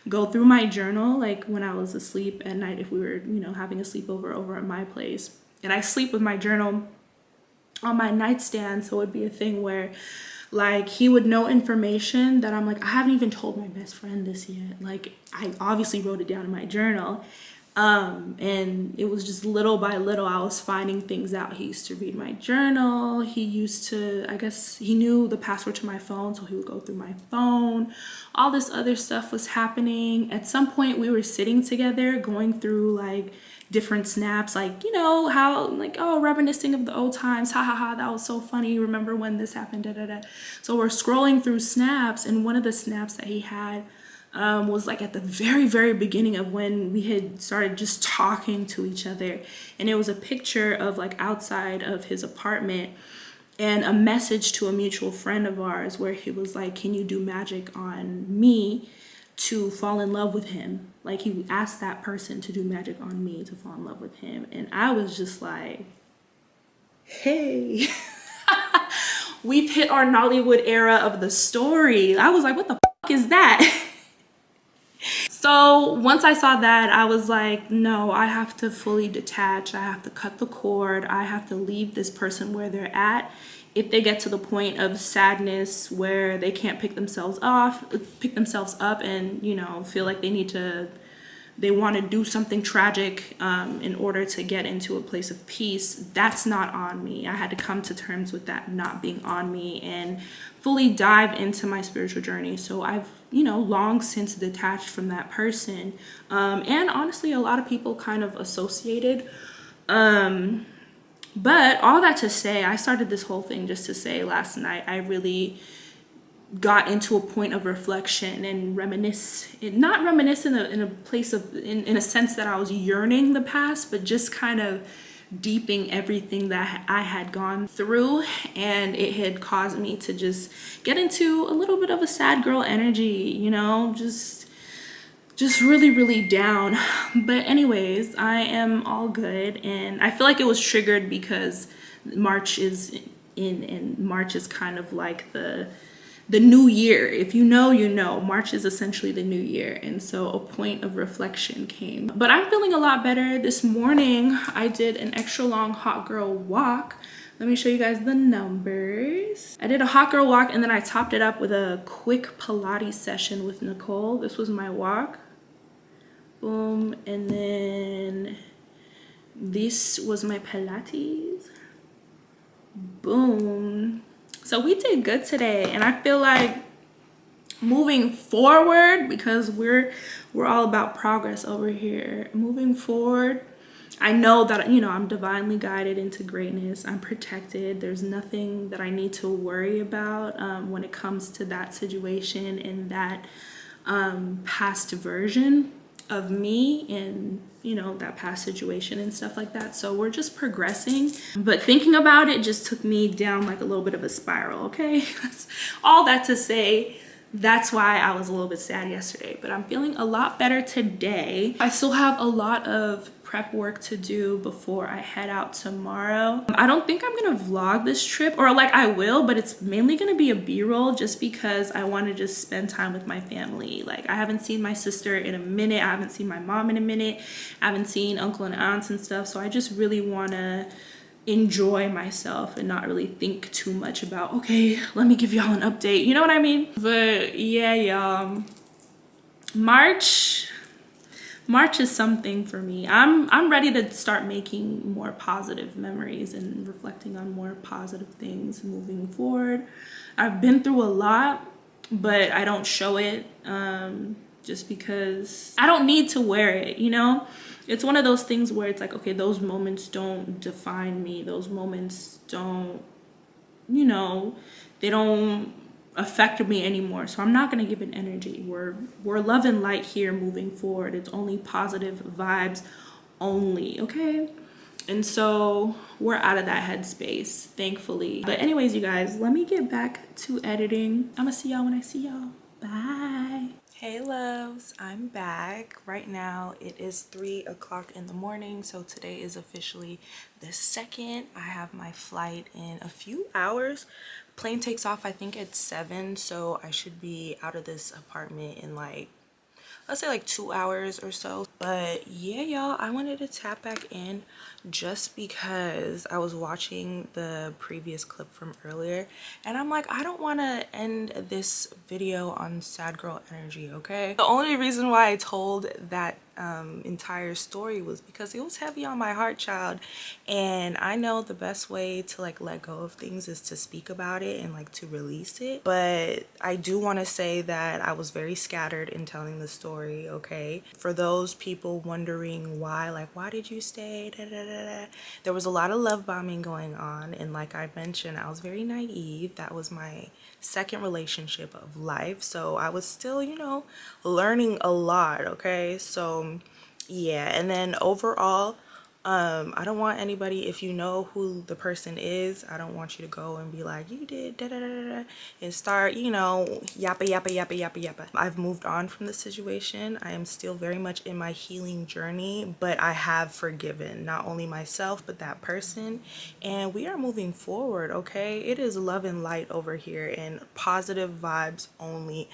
go through my journal, like, when I was asleep at night, if we were, you know, having a sleepover over at my place. And I sleep with my journal on my nightstand, so it'd be a thing where, like, he would know information that I'm like, I haven't even told my best friend this yet. Like, I obviously wrote it down in my journal. And it was just little by little, I was finding things out. He used to read my journal. He used to, I guess he knew the password to my phone, so he would go through my phone. All this other stuff was happening. At some point we were sitting together going through like different snaps, like, you know, how, like, oh, reminiscing of the old times, ha ha ha, that was so funny, remember when this happened, da da da. So we're scrolling through snaps, and one of the snaps that he had was like at the very, very beginning of when we had started just talking to each other. And it was a picture of like outside of his apartment and a message to a mutual friend of ours where he was like, can you do magic on me to fall in love with him? Like, he asked that person to do magic on me to fall in love with him. And I was just like, hey, we've hit our Nollywood era of the story. I was like, what the fuck is that? So once I saw that, I was like, no, I have to fully detach. I have to cut the cord. I have to leave this person where they're at. If they get to the point of sadness where they can't pick themselves up and, you know, feel like they want to do something tragic in order to get into a place of peace, that's not on me. I had to come to terms with that not being on me and fully dive into my spiritual journey. So I've, you know, long since detached from that person. And honestly, a lot of people kind of associated. But all that to say, I started this whole thing just to say last night, I really got into a point of reflection and not reminisce in a place of, in a sense that I was yearning the past, but just kind of deeping everything that I had gone through. And it had caused me to just get into a little bit of a sad girl energy, you know, just really, really down. But anyways, I am all good. And I feel like it was triggered because March is in, and March is kind of like the new year. If you know, you know, March is essentially the new year. And so a point of reflection came. But I'm feeling a lot better. This morning, I did an extra long hot girl walk. Let me show you guys the numbers. I did a hot girl walk, and then I topped it up with a quick Pilates session with Nicole. This was my walk. Boom. And then this was my Pilates. Boom. So we did good today, and I feel like moving forward, because we're all about progress over here. Moving forward, I know that, you know, I'm divinely guided into greatness. I'm protected. There's nothing that I need to worry about when it comes to that situation and that past version of me, and you know, that past situation and stuff like that. So we're just progressing, but thinking about it just took me down like a little bit of a spiral. Okay. That's all that to say, that's why I was a little bit sad yesterday, but I'm feeling a lot better today. I still have a lot of prep work to do before I head out tomorrow. I don't think I'm gonna vlog this trip, or like I will, but it's mainly gonna be a b-roll, just because I want to just spend time with my family. Like, I haven't seen my sister in a minute, I haven't seen my mom in a minute, I haven't seen uncle and aunts and stuff, so I just really want to enjoy myself and not really think too much about, okay, let me give y'all an update, you know what I mean? But yeah, y'all, March is something for me. I'm ready to start making more positive memories and reflecting on more positive things moving forward. I've been through a lot, but I don't show it just because I don't need to wear it, you know? It's one of those things where it's like, okay, those moments don't define me. Those moments don't, you know, they don't affect me anymore, so I'm not going to give it energy. We're love and light here moving forward. It's only positive vibes only, okay? And so we're out of that headspace, thankfully. But anyways, you guys, let me get back to editing. I'm gonna see y'all when I see y'all. Bye. Hey loves, I'm back. Right now it is 3 o'clock in the morning, so today is officially the 2nd. I have my flight in a few hours. Plane takes off I think at 7, so I should be out of this apartment in like, let's say like 2 hours or so. But yeah, y'all, I wanted to tap back in just because I was watching the previous clip from earlier, and I'm like, I don't want to end this video on sad girl energy, okay? The only reason why I told that entire story was because it was heavy on my heart, child, and I know the best way to like let go of things is to speak about it and like to release it. But I do want to say that I was very scattered in telling the story, okay? For those people wondering why, like, why did you stay, da, da, da, da. There was a lot of love bombing going on, and like I mentioned, I was very naive. That was my 2nd relationship of life, so I was still, you know, learning a lot, okay? So yeah, and then overall, I don't want anybody, if you know who the person is, I don't want you to go and be like, you did da da da da, and start, you know, yappa yappa yappa yappa yappa. I've moved on from the situation. I am still very much in my healing journey, but I have forgiven not only myself but that person, and we are moving forward, okay? It is love and light over here and positive vibes only,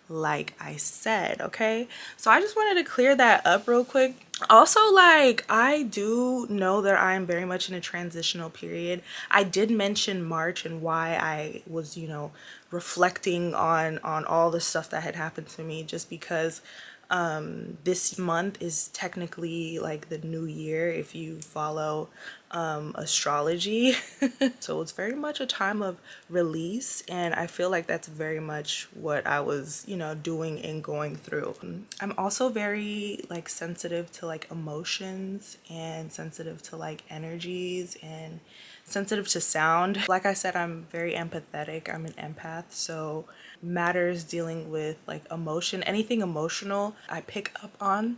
like I said, okay? So I just wanted to clear that up real quick. Also, like, I do know that I am very much in a transitional period. I did mention March and why I was, you know, reflecting on all the stuff that had happened to me, just because this month is technically like the new year if you follow astrology. So it's very much a time of release, and I feel like that's very much what I was, you know, doing and going through. I'm also very like sensitive to like emotions and sensitive to like energies and sensitive to sound. Like I said, I'm very empathetic. I'm an empath, so matters dealing with like emotion, anything emotional, I pick up on,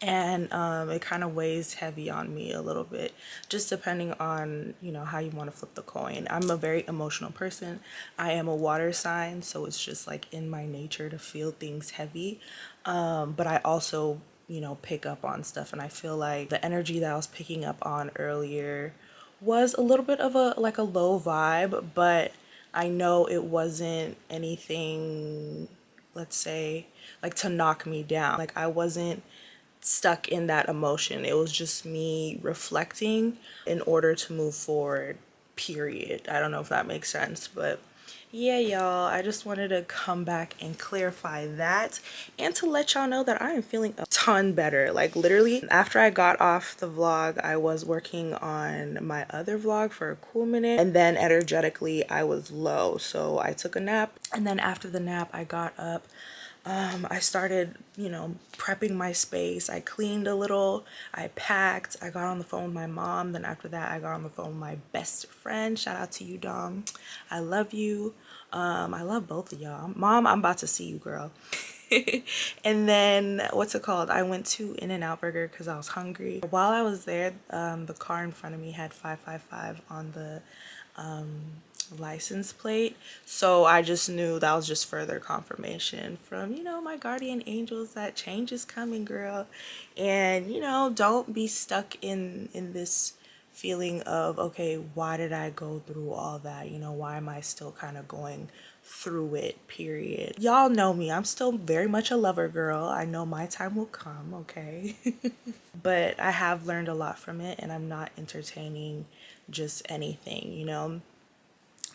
and it kind of weighs heavy on me a little bit, just depending on, you know, how you want to flip the coin. I'm a very emotional person. I am a water sign, so it's just like in my nature to feel things heavy, but I also, you know, pick up on stuff, and I feel like the energy that I was picking up on earlier was a little bit of a like a low vibe, but I know it wasn't anything, let's say, like to knock me down. Like, I wasn't stuck in that emotion. It was just me reflecting in order to move forward, period. I don't know if that makes sense, but Yeah, y'all, I just wanted to come back and clarify that and to let y'all know that I am feeling a ton better. Like literally after I got off the vlog, I was working on my other vlog for a cool minute, and then energetically I was low, so I took a nap, and then after the nap I got up. I started, prepping my space. I cleaned a little, I packed, I got on the phone with my mom. Then after that, I got on the phone with my best friend. Shout out to you, Dom. I love you. I love both of y'all. Mom, I'm about to see you, girl. And then, what's it called? I went to In-N-Out Burger because I was hungry. While I was there, the car in front of me had 555 on the license plate, so I just knew that was just further confirmation from my guardian angels that change is coming, girl. And don't be stuck in this feeling of, okay, why did I go through all that, why am I still kind of going through it, period. Y'all know me, I'm still very much a lover girl. I know my time will come, okay? But I have learned a lot from it, and I'm not entertaining just anything,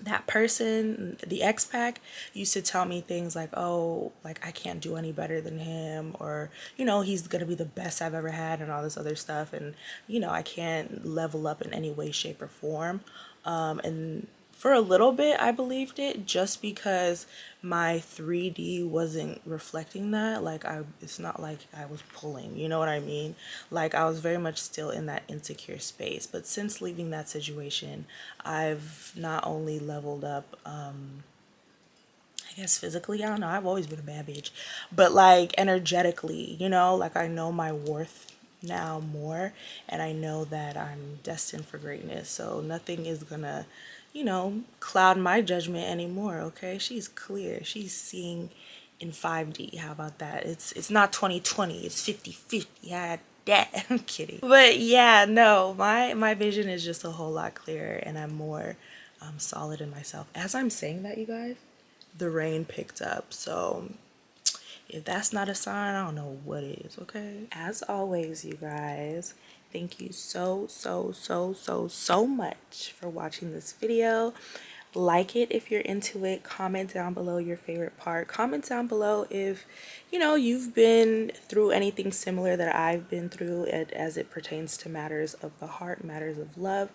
that person, the ex-pack, used to tell me things like, oh, like I can't do any better than him, or he's gonna be the best I've ever had, and all this other stuff, and I can't level up in any way, shape, or form. And for a little bit I believed it, just because my 3D wasn't reflecting that. Like it's not like I was pulling, you know what I mean? Like I was very much still in that insecure space. But since leaving that situation, I've not only leveled up, I guess physically, I don't know, I've always been a bad bitch, but like energetically, like I know my worth now more, and I know that I'm destined for greatness. So nothing is gonna, cloud my judgment anymore, okay? She's clear. She's seeing in 5D. How about that? It's not 2020, it's 50/50. Yeah, that. I'm kidding. But yeah, no, my vision is just a whole lot clearer, and I'm more solid in myself. As I'm saying that, you guys, the rain picked up, so if that's not a sign, I don't know what is, okay? As always, you guys, thank you so much for watching this video. Like it if you're into it. Comment down below your favorite part. Comment down below if you've been through anything similar that I've been through, as it pertains to matters of the heart, matters of love.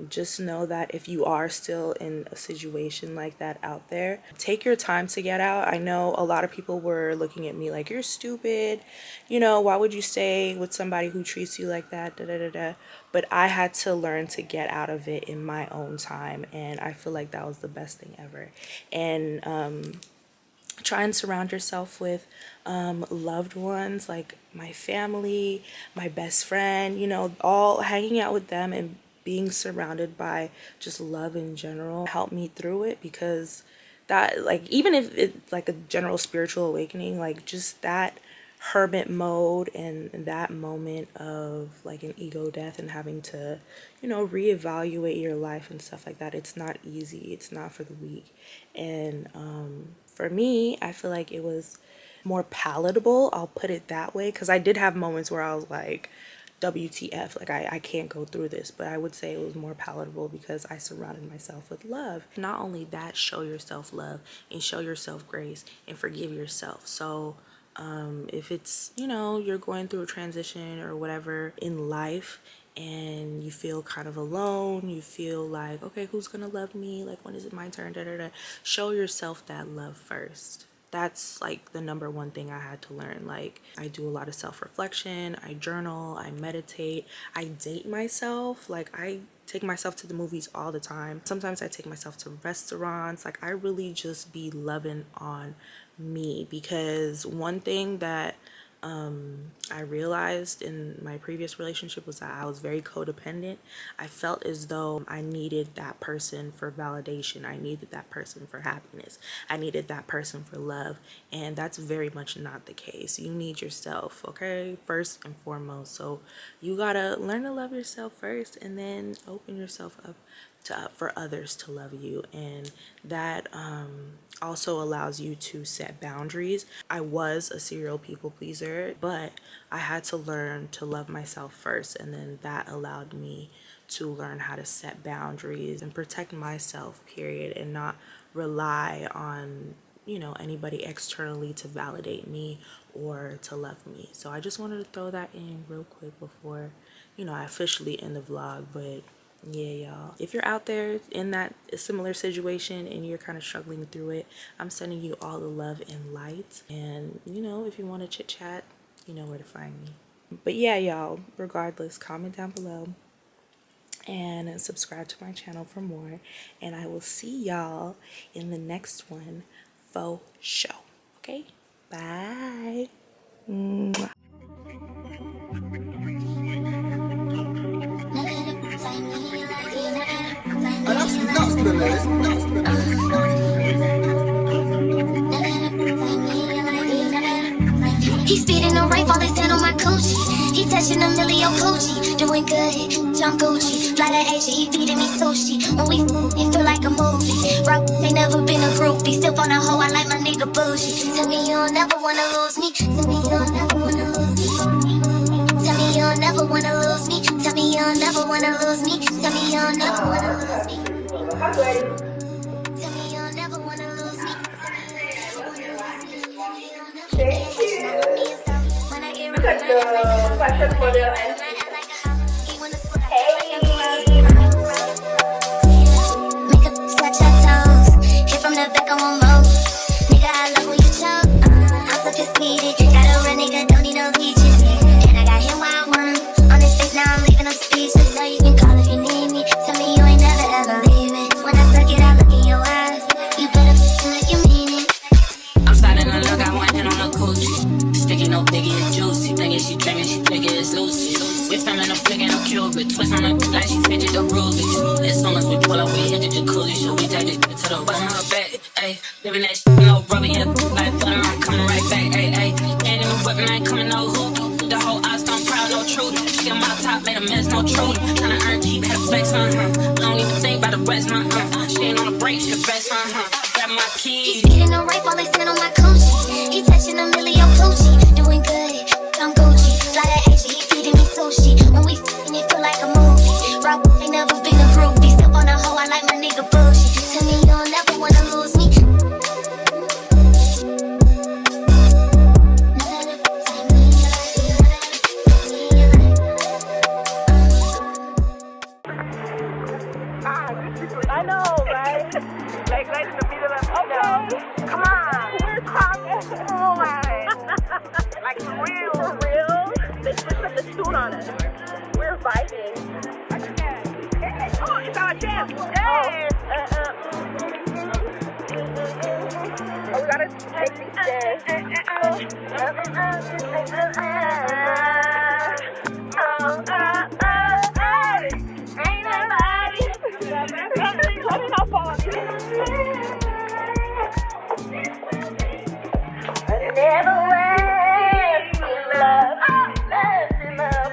Just know that if you are still in a situation like that out there, take your time to get out. I know a lot of people were looking at me like, you're stupid, why would you stay with somebody who treats you like that, da da da da. But I had to learn to get out of it in my own time, and I feel like that was the best thing ever. And try and surround yourself with loved ones, like my family, my best friend, all hanging out with them and being surrounded by just love in general helped me through it. Because that, like, even if it's like a general spiritual awakening, like just that hermit mode and that moment of like an ego death and having to reevaluate your life and stuff like that, it's not easy, it's not for the weak. And for me, I feel like it was more palatable, I'll put it that way, because I did have moments where I was like, WTF, like I can't go through this. But I would say it was more palatable because I surrounded myself with love. Not only that, show yourself love and show yourself grace and forgive yourself. So if it's you're going through a transition or whatever in life, and you feel kind of alone, you feel like, okay, who's gonna love me, like when is it my turn, da da da, show yourself that love first. That's like the number one thing I had to learn. Like I do a lot of self-reflection, I journal, I meditate, I date myself. Like I take myself to the movies all the time. Sometimes I take myself to restaurants. Like I really just be loving on me, because one thing that I realized in my previous relationship was that I was very codependent. I felt as though I needed that person for validation. I needed that person for happiness. I needed that person for love. And that's very much not the case. You need yourself, okay? First and foremost. So you gotta learn to love yourself first, and then open yourself up for others to love you. And that also allows you to set boundaries. I was a serial people pleaser, but I had to learn to love myself first, and then that allowed me to learn how to set boundaries and protect myself, period, and not rely on, you know, anybody externally to validate me or to love me. So I just wanted to throw that in real quick before, you know, I officially end the vlog. But yeah, y'all, if you're out there in that similar situation and you're kind of struggling through it, I'm sending you all the love and light. And, you know, if you want to chit chat, you know where to find me. But yeah, y'all, regardless, comment down below and subscribe to my channel for more. And I will see y'all in the next one for sure. Okay? Bye. Mwah. Oh, that's nuts, Billy. It's nuts, He's feeding the rain, fall his hand on my coochie. He touching a million coochie. Doing good, jump Gucci. Fly to Asia, he feeding me sushi. When we it feel like a movie. Rock, ain't never been a groupie. Still on a hoe, I like my nigga bougie. Tell me you don't never wanna lose me. Tell me you don't never wanna lose me. Tell me you don't never wanna lose me. Tell me you don't never wanna lose me. Tell me you don't never wanna lose me. Tell me you don't never wanna lose me. Thank you. Look at the fashion model and make a touch your toes. Hit from the back, I want more. Nigga, I love when you choke. I'm so conceited. Got a real nigga, don't need no leeches. And I got him where I want him. On his face, now I'm leaving him speechless. So you can call if you need me. Tell me you ain't never ever leaving. When I suck it, I look in your eyes. You better like you mean it. I'm starting to look, I went in on a coochie. Sticky, no biggie, it's juicy. Thinking she dreaming, she thinking it's Lucy. We filming, no flicking, no Cupid. Twist on her like she fidget the rubies. As soon as we pull up, we hit the jacuzzi. So we take it to the bottom of her back. Ayy, living that shit, no rubber, yeah. Like butter, I'm coming right back. Ayy, ayy. Ain't even whipping, ain't coming no hoop. The whole ice don't proud, no truth. She on my top, made a mess, no truth. Tryna earn, keep, had a flex on her. Don't even think about the rest, she ain't on the break, she the best, Grab my keys. He's feeding the rape, all his hand on my coochie. He touching a million coochie. Doing good, I'm Gucci. Fly to Asia, he feeding me sushi. When we f***ing, it feel like a movie. Rock, ain't never been a groupie. Still on a hoe, I like my nigga bougie. Tell me you don't never wanna lose me. I know, right? Like right in the middle of okay. Come on. We're talking. Oh my. Like for real. For real? They switched up the tune on us. We're vibing. Oh, it's our chance. Yay! Oh, we gotta take these stairs. Ain't nobody. Let me not fall on you. I never went in love. Love in love.